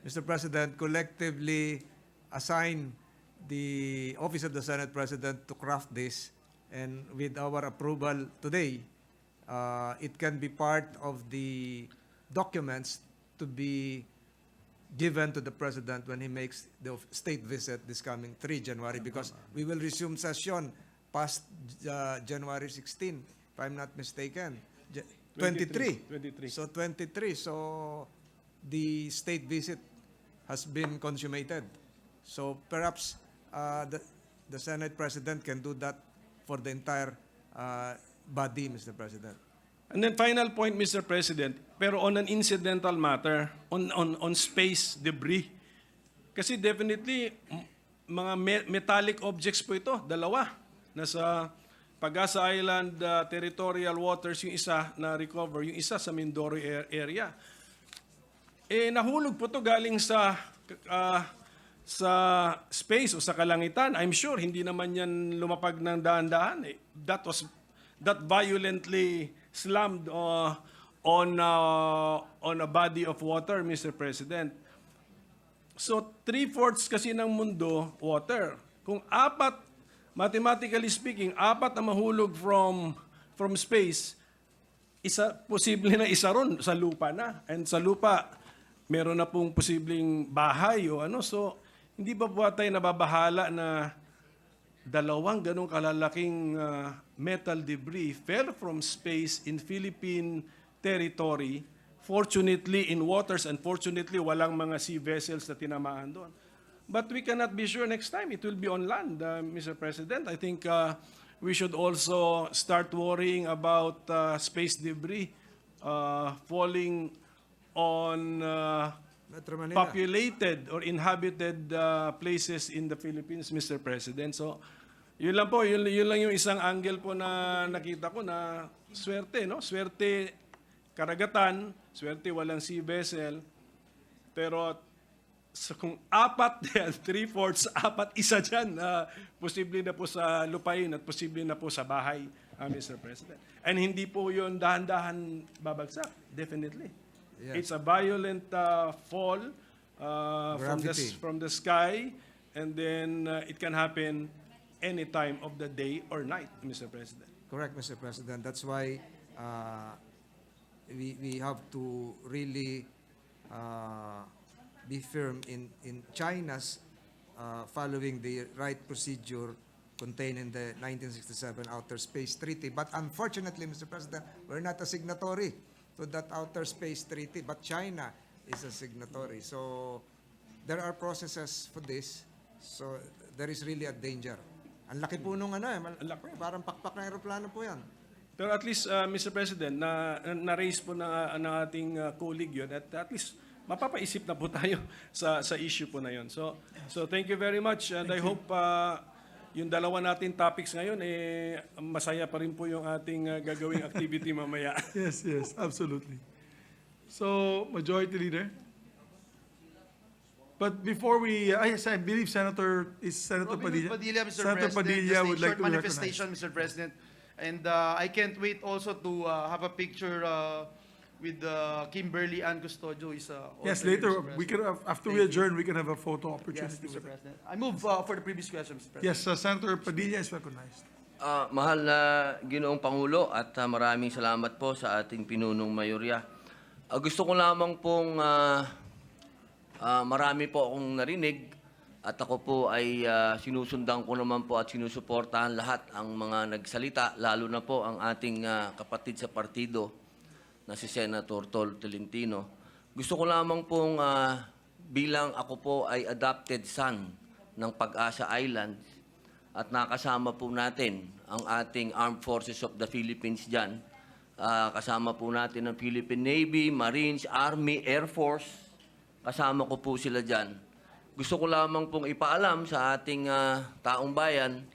Mr. President, collectively assign the Office of the Senate President to craft this, and with our approval today, it can be part of the documents to be given to the President when he makes the state visit this coming 3 January, because we will resume session past January 16, if I'm not mistaken. 23. So 23. So the state visit has been consummated. So perhaps the Senate President can do that for the entire body, Mr. President. And then final point, Mr. President, pero on an incidental matter, on space debris. Kasi definitely, mga metallic objects po ito, dalawa. Nasa Pag-asa Island territorial waters, yung isa na recover, yung isa sa Mindoro area. Nahulog po to galing sa space o sa kalangitan. I'm sure hindi naman yan lumapag ng daan-daan. That violently slammed on a body of water, Mr. President. So 3/4 kasi ng mundo water. Kung mathematically speaking, 4 na mahulog from space, posible na isa ron sa lupa na. And sa lupa, meron na pong posibleng bahay o ano. So, hindi ba po tayo nababahala na 2 ganong kalalaking metal debris fell from space in Philippine territory, fortunately in waters, unfortunately walang mga sea vessels na tinamaan doon. But we cannot be sure next time it will be on land, Mr. President. I think we should also start worrying about space debris falling on populated or inhabited places in the Philippines, Mr. President. So, yun lang po, yun lang yung isang angle po na nakita ko na swerte, no? Swerte karagatan, swerte walang sea vessel, pero so kung 4 yan, 3/4, 4, isa dyan, posible na po sa lupain at posible na po sa bahay, Mr. President. And hindi po yun dahan-dahan babagsak, definitely. Yeah. It's a violent fall Gravity. from the sky, and then it can happen any time of the day or night, Mr. President. Correct, Mr. President. That's why we have to really be firm in China's following the right procedure contained in the 1967 Outer Space Treaty. But unfortunately, Mr. President, we're not a signatory to that Outer Space Treaty, but China is a signatory. So there are processes for this. So there is really a danger. Ang laki po nung ano parang pakpak na aeroplano po yan. Pero at least, Mr. President, na-raise po ng ating colleague yun at least mapapaisip na po tayo sa issue po na yun. So thank you very much and I hope yung dalawa natin topics ngayon, masaya pa rin po yung ating gagawing activity mamaya. Yes, absolutely. So, Majority Leader. But before we, I believe Senator Padilla. Mr. Senator President, Padilla just a would like short to be manifestation, recognized. Mr. President. And I can't wait also to have a picture with Kimberly Ann Custodio. Yes, also here, later, Mr. we can, President. after we Thank you. adjourn, we can have a photo Yes, opportunity. Mr. with her. President. I move for the previous question, Mr. President. Yes, Senator Padilla is recognized. Mahal na Ginoong Pangulo at maraming salamat po sa ating pinunong mayorya. Gusto ko lamang pong marami po akong narinig at ako po ay sinusundan ko naman po at sinusuportahan lahat ang mga nagsalita, lalo na po ang ating kapatid sa partido na si Senator Tolentino. Gusto ko lamang pong bilang ako po ay adopted son ng Pag-asa Island at nakasama po natin ang ating Armed Forces of the Philippines dyan. Kasama po natin ang Philippine Navy, Marines, Army, Air Force. Kasama ko po sila dyan. Gusto ko lamang pong ipaalam sa ating taong bayan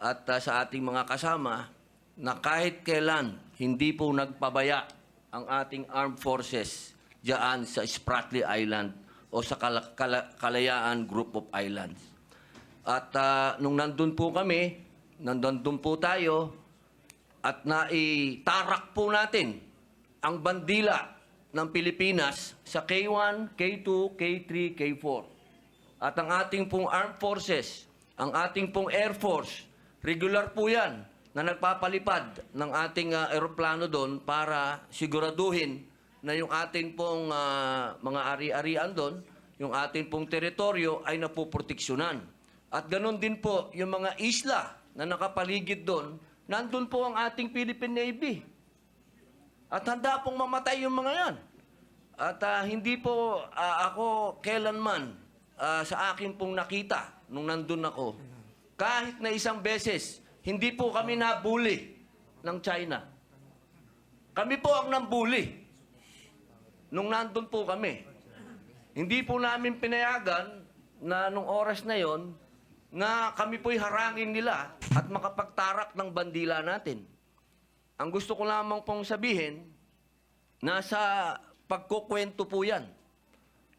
at sa ating mga kasama na kahit kailan hindi po nagpabaya ang ating armed forces diyan sa Spratly Island o sa Kalayaan Group of Islands. At nung nandun po kami, nandun po tayo at naitarak po natin ang bandila ng Pilipinas sa K1, K2, K3, K4. At ang ating pong armed forces, ang ating pong Air Force, regular po yan na nagpapalipad ng ating aeroplano doon para siguraduhin na yung ating pong mga ari-arian doon, yung ating pong teritoryo ay napuproteksyonan. At ganoon din po yung mga isla na nakapaligid doon, nandun po ang ating Philippine Navy. At handa pong mamatay yung mga yan. At hindi po ako kailanman sa akin pong nakita nung nandun ako, kahit na isang beses, hindi po kami nabuli ng China. Kami po ang nambuli nung nandun po kami. Hindi po namin pinayagan na nung oras na yon na kami po'y harangin nila at makapagtarak ng bandila natin. Ang gusto ko lamang pong sabihin, nasa pagkukwento po yan.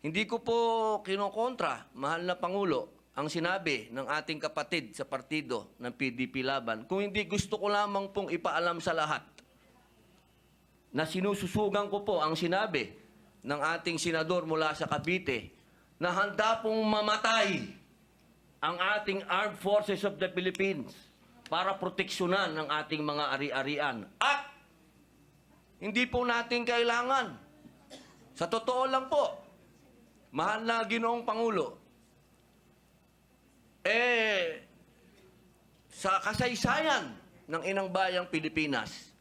Hindi ko po kinokontra, mahal na Pangulo, ang sinabi ng ating kapatid sa partido ng PDP Laban. Kung hindi, gusto ko lamang pong ipaalam sa lahat na sinususugan ko po ang sinabi ng ating senador mula sa Cavite na handa pong mamatay ang ating Armed Forces of the Philippines para proteksyonan ng ating mga ari-arian. At hindi po natin kailangan. Sa totoo lang po, mahal na Ginoong Pangulo, sa kasaysayan ng inang bayang Pilipinas,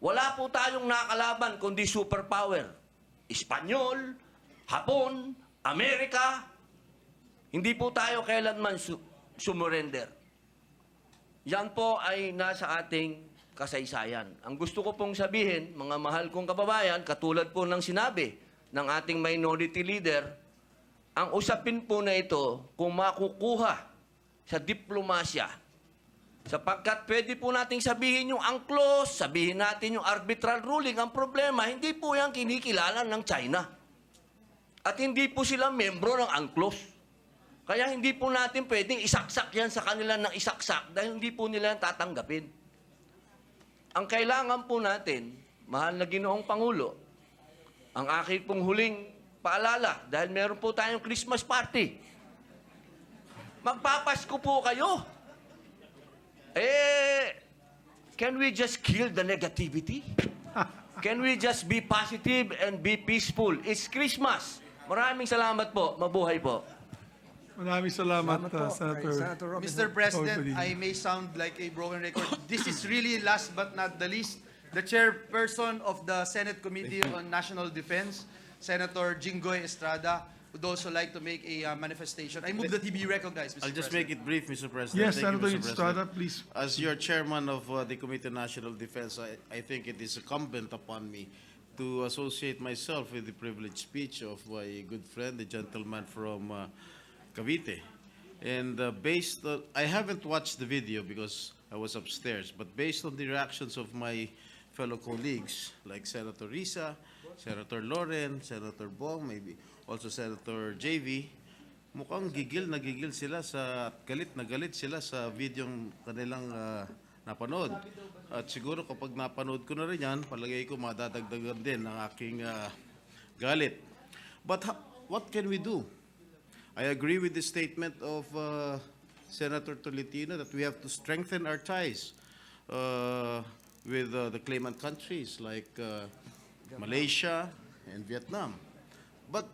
wala po tayong nakalaban kundi superpower. Espanyol, Hapon, Amerika, hindi po tayo kailanman sumurrender. Yan po ay nasa ating kasaysayan. Ang gusto ko pong sabihin, mga mahal kong kababayan, katulad po ng sinabi ng ating minority leader, ang usapin po na ito kung makukuha sa diplomasya. Sapagkat pwede po nating sabihin yung UNCLOS, sabihin natin yung arbitral ruling. Ang problema, hindi po yan kinikilala ng China. At hindi po sila membro ng UNCLOS. Kaya hindi po natin pwedeng isaksak yan sa kanila ng isaksak dahil hindi po nila tatanggapin. Ang kailangan po natin, mahal na Ginoong Pangulo, ang aking pong huling paalala, dahil meron po tayong Christmas party. Magpapasko po kayo. Can we just kill the negativity? Can we just be positive and be peaceful? It's Christmas. Maraming salamat po. Mabuhay po. Maraming salamat, Salamat po kay Senator. Senator Robin. Mr. President, Sorry, I may sound like a broken record. This is really, last but not the least, the chairperson of the Senate Committee on National Defense, Senator Jinggoy Estrada, would also like to make a manifestation. I move that he be recognized, Mr. I'll just President. make it brief, Mr. President. Yes, Thank you, Senator Mr. Estrada, President. please. As your chairman of the Committee on National Defense, I think it is incumbent upon me to associate myself with the privileged speech of my good friend, the gentleman from Cavite. And I haven't watched the video because I was upstairs, but based on the reactions of my fellow colleagues, like Senator Risa, Senator Loren, Senator Bong, maybe also Senator JV, mukhang gigil na gigil sila at galit na galit sila sa videong kanilang napanood. At siguro kapag napanood ko na rin yan, palagay ko madadagdagan din ang aking galit. But what can we do? I agree with the statement of Senator Tolentino that we have to strengthen our ties with the claimant countries like Malaysia and Vietnam. But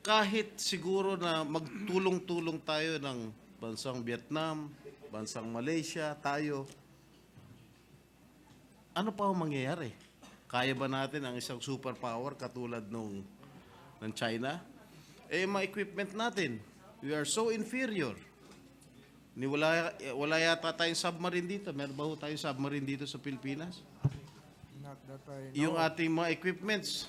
kahit siguro na magtulong-tulong tayo ng bansang Vietnam, bansang Malaysia, tayo, ano pa ang mangyayari? Kaya ba natin ang isang superpower katulad ng China? Eh, mga equipment natin, we are so inferior. Wala yata tayong submarine dito. Meron ba ho tayong submarine dito sa Pilipinas? Not that I know. Yung ating mga equipments,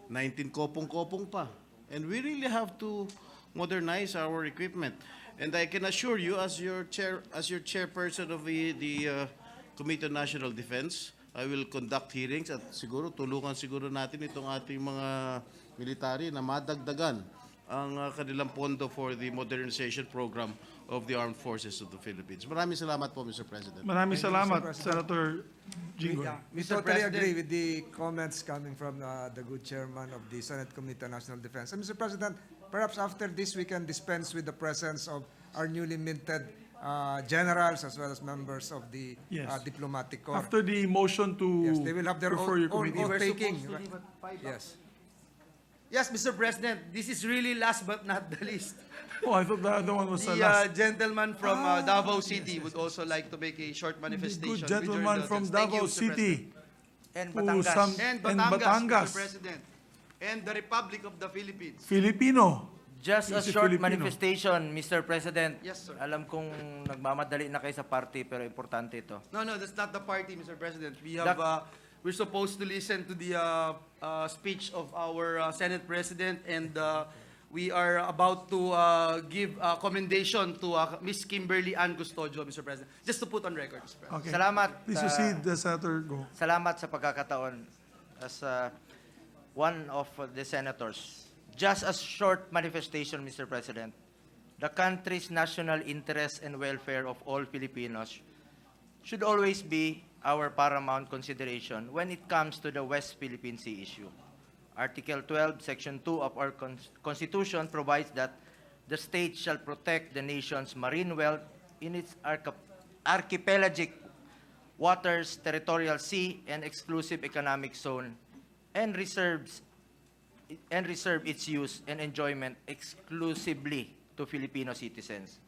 19 kopong-kopong pa. And we really have to modernize our equipment. And I can assure you, as your chairperson of the Committee on National Defense, I will conduct hearings at siguro tulungan siguro natin itong ating mga military na madagdagan ang kanilang pondo for the modernization program of the Armed Forces of the Philippines. Maraming salamat po, Mr. President. Maraming Thank you, salamat, Mr. President. Senator Jinggoy. We Mr. totally President. agree with the comments coming from the good chairman of the Senate Committee on National Defense. And Mr. President, perhaps after this we can dispense with the presence of our newly minted generals as well as members of the Yes. diplomatic corps. After the motion to Yes, they will have their refer your own committee. taking. supposed to leave at 5 Yes. Yes, Mr. President, this is really last but not the least. Oh, I thought the other one was the The last. gentleman from Davao City would also like to make a short manifestation. Good with your gentleman from indulgence. Thank you, Davao Mr. City. President. And And Batangas. Mr. President. And the Republic of the Philippines. Filipino. Just a He's a short Filipino. manifestation, Mr. President. Yes, sir. Alam kong nagmamadali na kayo sa party, pero importante ito. No, that's not the party, Mr. President. We have, we're supposed to listen to the speech of our Senate President, and we are about to give a commendation to Miss Kimberly Ann Custodio, Mr. President. Just to put on record, Mr. President. Okay. Salamat. Please proceed, Senator Go. Salamat sa pagkakataon as one of the senators. Just a short manifestation, Mr. President. The country's national interest and welfare of all Filipinos should always be our paramount consideration when it comes to the West Philippine Sea issue. Article 12, Section 2 of our Constitution provides that the state shall protect the nation's marine wealth in its archipelagic waters, territorial sea, and exclusive economic zone, and reserve its use and enjoyment exclusively to Filipino citizens.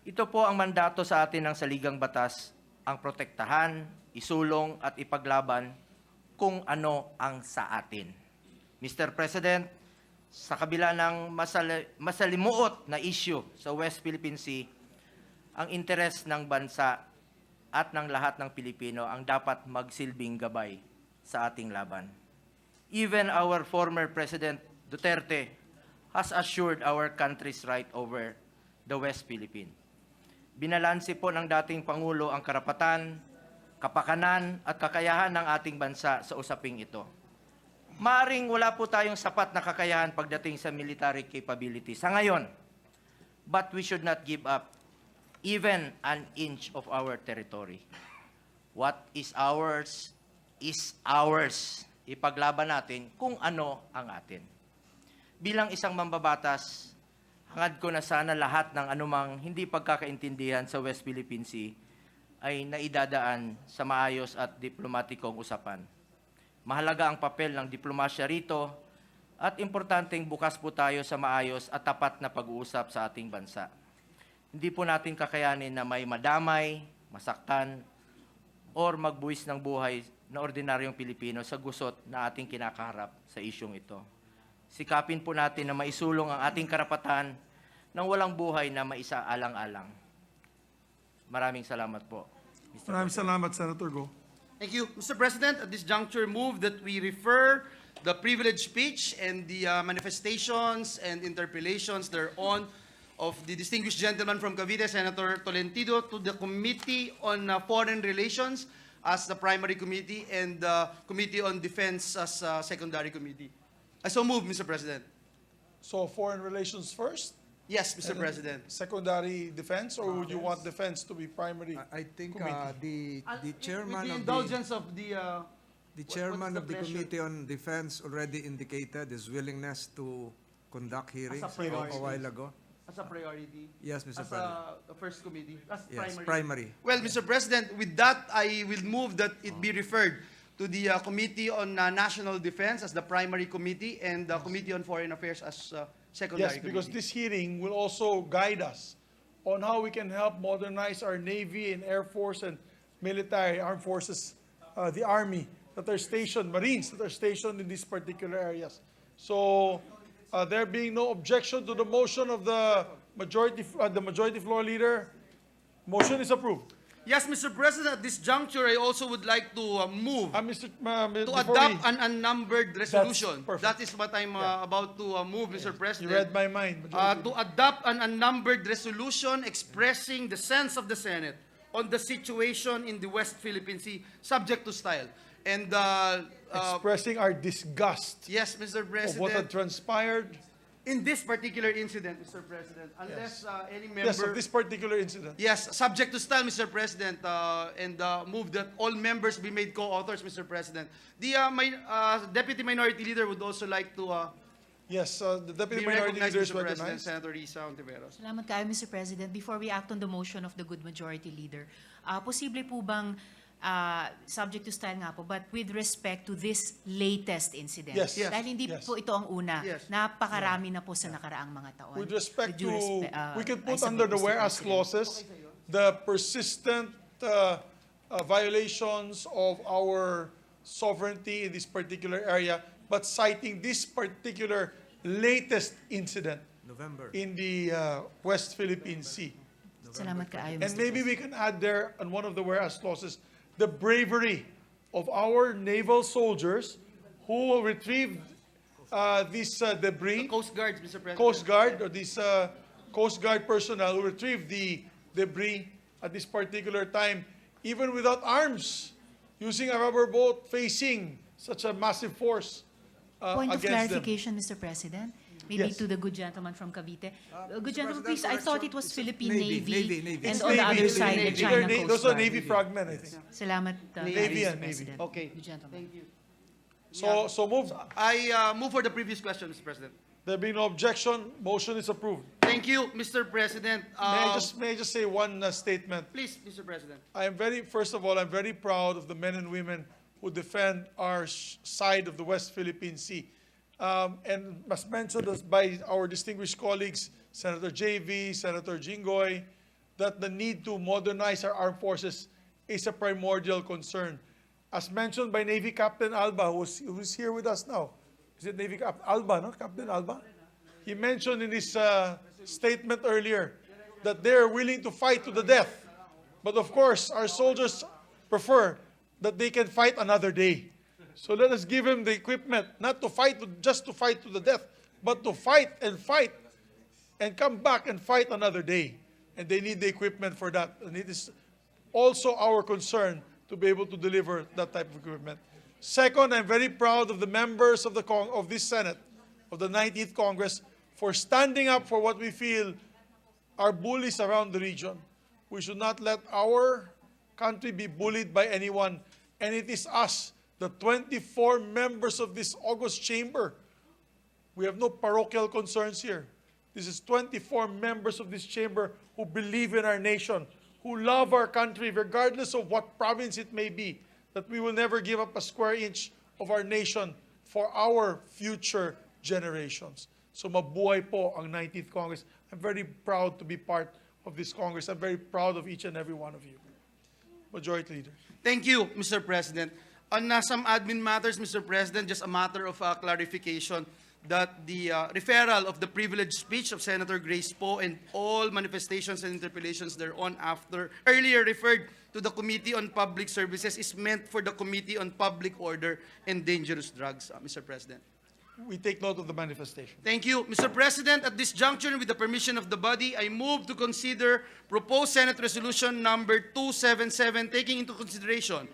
Ito po ang mandato sa atin ng saligang batas, ang protektahan, isulong at ipaglaban kung ano ang sa atin. Mr. President, sa kabila ng masalimuot na issue sa West Philippine Sea, ang interes ng bansa at ng lahat ng Pilipino ang dapat magsilbing gabay sa ating laban. Even our former President Duterte has assured our country's right over the West Philippines. Binalanse po ng dating Pangulo ang karapatan, kapakanan at kakayahan ng ating bansa sa usaping ito. Maaring wala po tayong sapat na kakayahan pagdating sa military capability sa ngayon, but we should not give up even an inch of our territory. What is ours is ours. Ipaglaban natin kung ano ang atin. Bilang isang mambabatas, hangad ko na sana lahat ng anumang hindi pagkakaintindihan sa West Philippine Sea ay naidadaan sa maayos at diplomatikong usapan. Mahalaga ang papel ng diplomasya rito at importanteng bukas po tayo sa maayos at tapat na pag-uusap sa ating bansa. Hindi po natin kakayanin na may madamay, masaktan, or magbuwis ng buhay na ordinaryong Pilipino sa gusot na ating kinakaharap sa isyong ito. Sikapin po natin na maisulong ang ating karapatan ng walang buhay na maisaalang-alang. Maraming salamat po. Mr. Maraming salamat, Senator Go. Thank you, Mr. President. At this juncture, move that we refer the privileged speech and the manifestations and interpellations thereon of the distinguished gentleman from Cavite, Senator Tolentino, to the Committee on Foreign Relations as the primary committee and the Committee on Defense as secondary committee. I so move, Mr. President. So foreign relations first, Yes, Mr. and then President. secondary defense, or would you want defense to be primary? I think Committee. the chairman With the of indulgence of the chairman what's of the pleasure? Committee on Defense already indicated his willingness to conduct hearings priority. a while ago. As a priority. Yes, Mr. As President. a first committee. As Yes, primary. primary. Well, Mr. President, with that, I will move that it be referred to the Committee on National Defense as the primary committee and the Committee on Foreign Affairs as secondary Yes, because committee. this hearing will also guide us on how we can help modernize our Navy and Air Force and military armed forces, the Army that are stationed, Marines that are stationed in these particular areas. So, there being no objection to the motion of the majority floor leader, motion is approved. Yes, Mr. President, at this juncture, I also would like to move To to adopt an unnumbered resolution. perfect. That is what I'm about to move, Mr. You President. read my mind. Majority To adopt an unnumbered resolution expressing the sense of the Senate on the situation in the West Philippine Sea, subject to style. And, expressing our disgust yes, Mr. of what had President, transpired. in this particular incident, Mr. President, unless any member... Yes, of this particular incident. Yes, subject to style, Mr. President, and move that all members be made co-authors, Mr. President. The Deputy Minority Leader would also like to Yes, the Deputy be Minority recognized, Leader is Mr. President, recognized. Senator Risa Ontiveros. Salamat kayo, Mr. President. Before we act on the motion of the good majority leader, posible po bang subject to style nga po, but with respect to this latest incident? Yes. Yes. Dahil hindi Yes. po ito ang una. Yes. Napakarami na po sa nakaraang mga taon. With respect With due to, we can I put submit, under the Mr. whereas President. clauses, the persistent violations of our sovereignty in this particular area, but citing this particular latest incident November. in the West Philippine Sea. Salamat kaayo, And Mr. maybe we can add there on one of the whereas clauses, the bravery of our naval soldiers who retrieved this debris. Coast Guards, Mr. President. Coast Guard or these Coast Guard personnel who retrieved the debris at this particular time, even without arms, using a rubber boat facing such a massive force Point of against them. clarification, Mr. President. Maybe Yes. to the good gentleman from Cavite. Good Mr. gentleman, President, please, I thought it correction. was It's Philippine Navy, Navy. Navy. And It's on the Navy. other side, the They're China Na- Coast Those are Guard. Navy frogmen, I think. Salamat, Navy Mr. and Navy. President. Okay. Good gentleman. Thank you. So move. I move for the previous question, Mr. President. There being no objection, motion is approved. Thank you, Mr. President. May I just say one statement? Please, Mr. President. First of all, I'm very proud of the men and women who defend our side of the West Philippine Sea. And as mentioned by our distinguished colleagues, Senator JV, Senator Jinggoy, that the need to modernize our armed forces is a primordial concern. As mentioned by Navy Captain Alba, who's here with us now. Is it Navy Captain Alba, no? Captain Alba? He mentioned in his statement earlier that they're willing to fight to the death. But of course, our soldiers prefer that they can fight another day. So let us give them the equipment, not to fight, just to fight to the death, but to fight and come back and fight another day. And they need the equipment for that. And it is also our concern to be able to deliver that type of equipment. Second, I'm very proud of the members of this Senate, of the 19th Congress, for standing up for what we feel are bullies around the region. We should not let our country be bullied by anyone. And it is us, the 24 members of this august chamber. We have no parochial concerns here. This is 24 members of this chamber who believe in our nation, who love our country regardless of what province it may be, that we will never give up a square inch of our nation for our future generations. So mabuhay po ang 19th Congress. I'm very proud to be part of this Congress. I'm very proud of each and every one of you. Majority Leader. Thank you, Mr. President. On some admin matters, Mr. President, just a matter of clarification that the referral of the privileged speech of Senator Grace Poe and all manifestations and interpellations thereon after earlier referred to the Committee on Public Services is meant for the Committee on Public Order and Dangerous Drugs, Mr. President. We take note of the manifestation. Thank you. Mr. President, at this juncture, with the permission of the body, I move to consider proposed Senate Resolution number 277, taking into consideration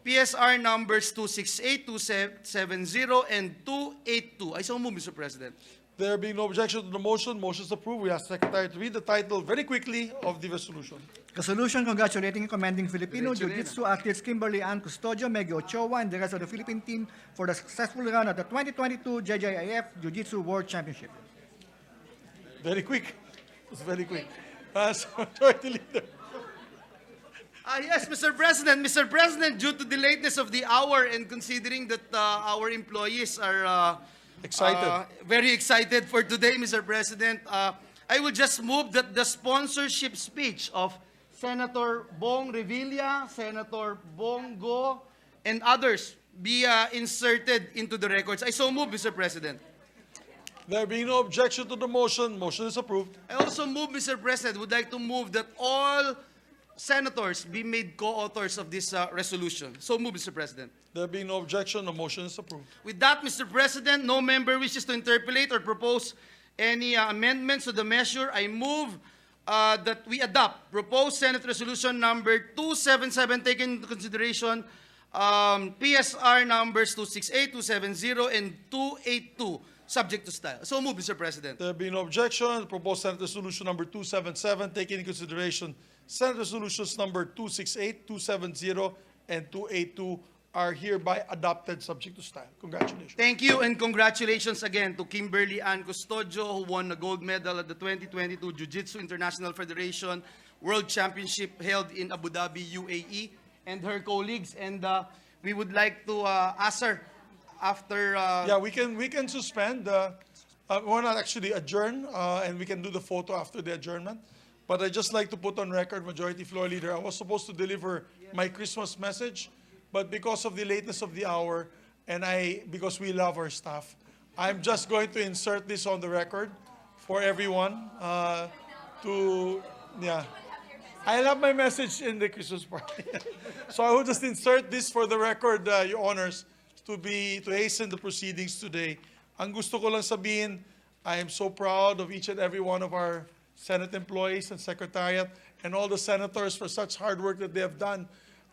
PSR numbers 268, 270, and 282. I so move, Mr. President. There being no objection to the motion, motion is approved. We ask the Secretary to read the title very quickly of the resolution. Resolution congratulating and commending Filipino Jiu-Jitsu athletes Kimberly Ann Custodio, Meggy Ochoa, and the rest of the Philippine team for the successful run at the 2022 JJIF Jiu-Jitsu World Championship. Very quick. It's very quick. So, Majority Leader. Yes, Mr. President. Mr. President, due to the lateness of the hour and considering that our employees are Excited. very excited for today, Mr. President, I will just move that the sponsorship speech of Senator Bong Revilla, Senator Bongo, and others be inserted into the records. I so move, Mr. President. There being no objection to the motion, motion is approved. I also move, Mr. President, would like to move that all senators be made co-authors of this resolution. So move, Mr. President. There being no objection, the motion is approved. With that, Mr. President, no member wishes to interpolate or propose any amendments to the measure. I move that we adopt proposed Senate Resolution number 277, taking into consideration PSR numbers 268, 270, and 282, subject to style. So move, Mr. President. There being no objection, the proposed Senate Resolution number 277, taking into consideration Senate Resolutions number 268, 270, and 282 are hereby adopted subject to style. Congratulations. Thank you, and congratulations again to Kimberly Ann Custodio, who won the gold medal at the 2022 Jiu-Jitsu International Federation World Championship held in Abu Dhabi, UAE, and her colleagues. And we would like to ask her after... Yeah, we can suspend. We're not actually adjourn, and we can do the photo after the adjournment. But I'd just like to put on record, Majority Floor Leader, I was supposed to deliver my Christmas message, but because of the lateness of the hour, and because we love our staff, I'm just going to insert this on the record for everyone yeah. I'll have my message in the Christmas party. So I will just insert this for the record, Your Honors, to hasten the proceedings today. Ang gusto ko lang sabihin, I am so proud of each and every one of our Senate employees and Secretariat and all the senators for such hard work that they have done.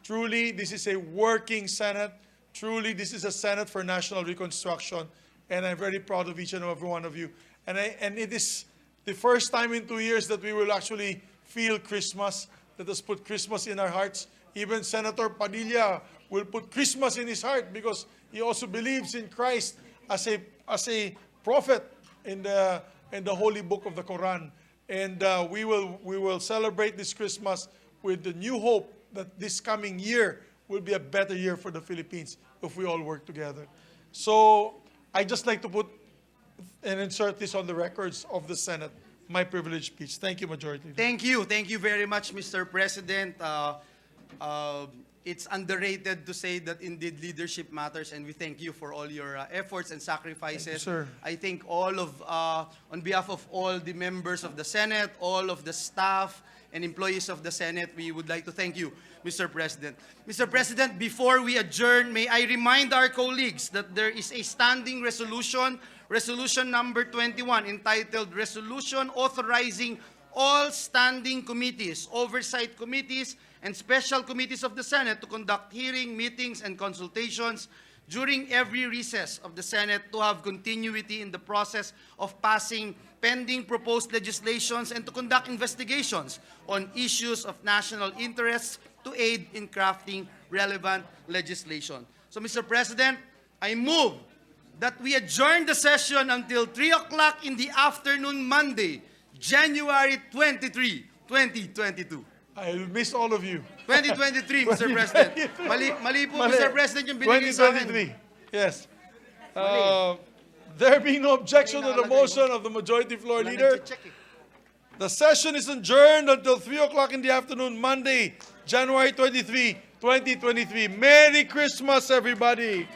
Truly, this is a working Senate. Truly, this is a Senate for national reconstruction. And I'm very proud of each and every one of you. And it is the first time in 2 years that we will actually feel Christmas. Let us put Christmas in our hearts. Even Senator Padilla will put Christmas in his heart because he also believes in Christ as a prophet in the holy book of the Quran. And we will celebrate this Christmas with the new hope that this coming year will be a better year for the Philippines if we all work together. So I just like to put and insert this on the records of the Senate, my privileged speech. Thank you, Majority. Thank you. Thank you very much, Mr. President. It's underrated to say that indeed leadership matters, and we thank you for all your efforts and sacrifices. Thank you, sir. I think on behalf of all the members of the Senate, all of the staff and employees of the Senate, we would like to thank you, Mr. President. Mr. President, before we adjourn, may I remind our colleagues that there is a standing resolution, resolution number 21, entitled Resolution Authorizing All Standing Committees, Oversight Committees, and Special Committees of the Senate to conduct hearing, meetings, and consultations during every recess of the Senate to have continuity in the process of passing pending proposed legislations and to conduct investigations on issues of national interest to aid in crafting relevant legislation. So, Mr. President, I move that we adjourn the session until 3 o'clock in the afternoon Monday, January 23, 2022. I'll miss all of you. 2023, Mr. President. Mali po, Mr. President, yung binigay sa akin. 2023. Yes. There being no objection to the motion of the majority floor leader, the session is adjourned until 3 o'clock in the afternoon, Monday, January 23, 2023. Merry Christmas, everybody.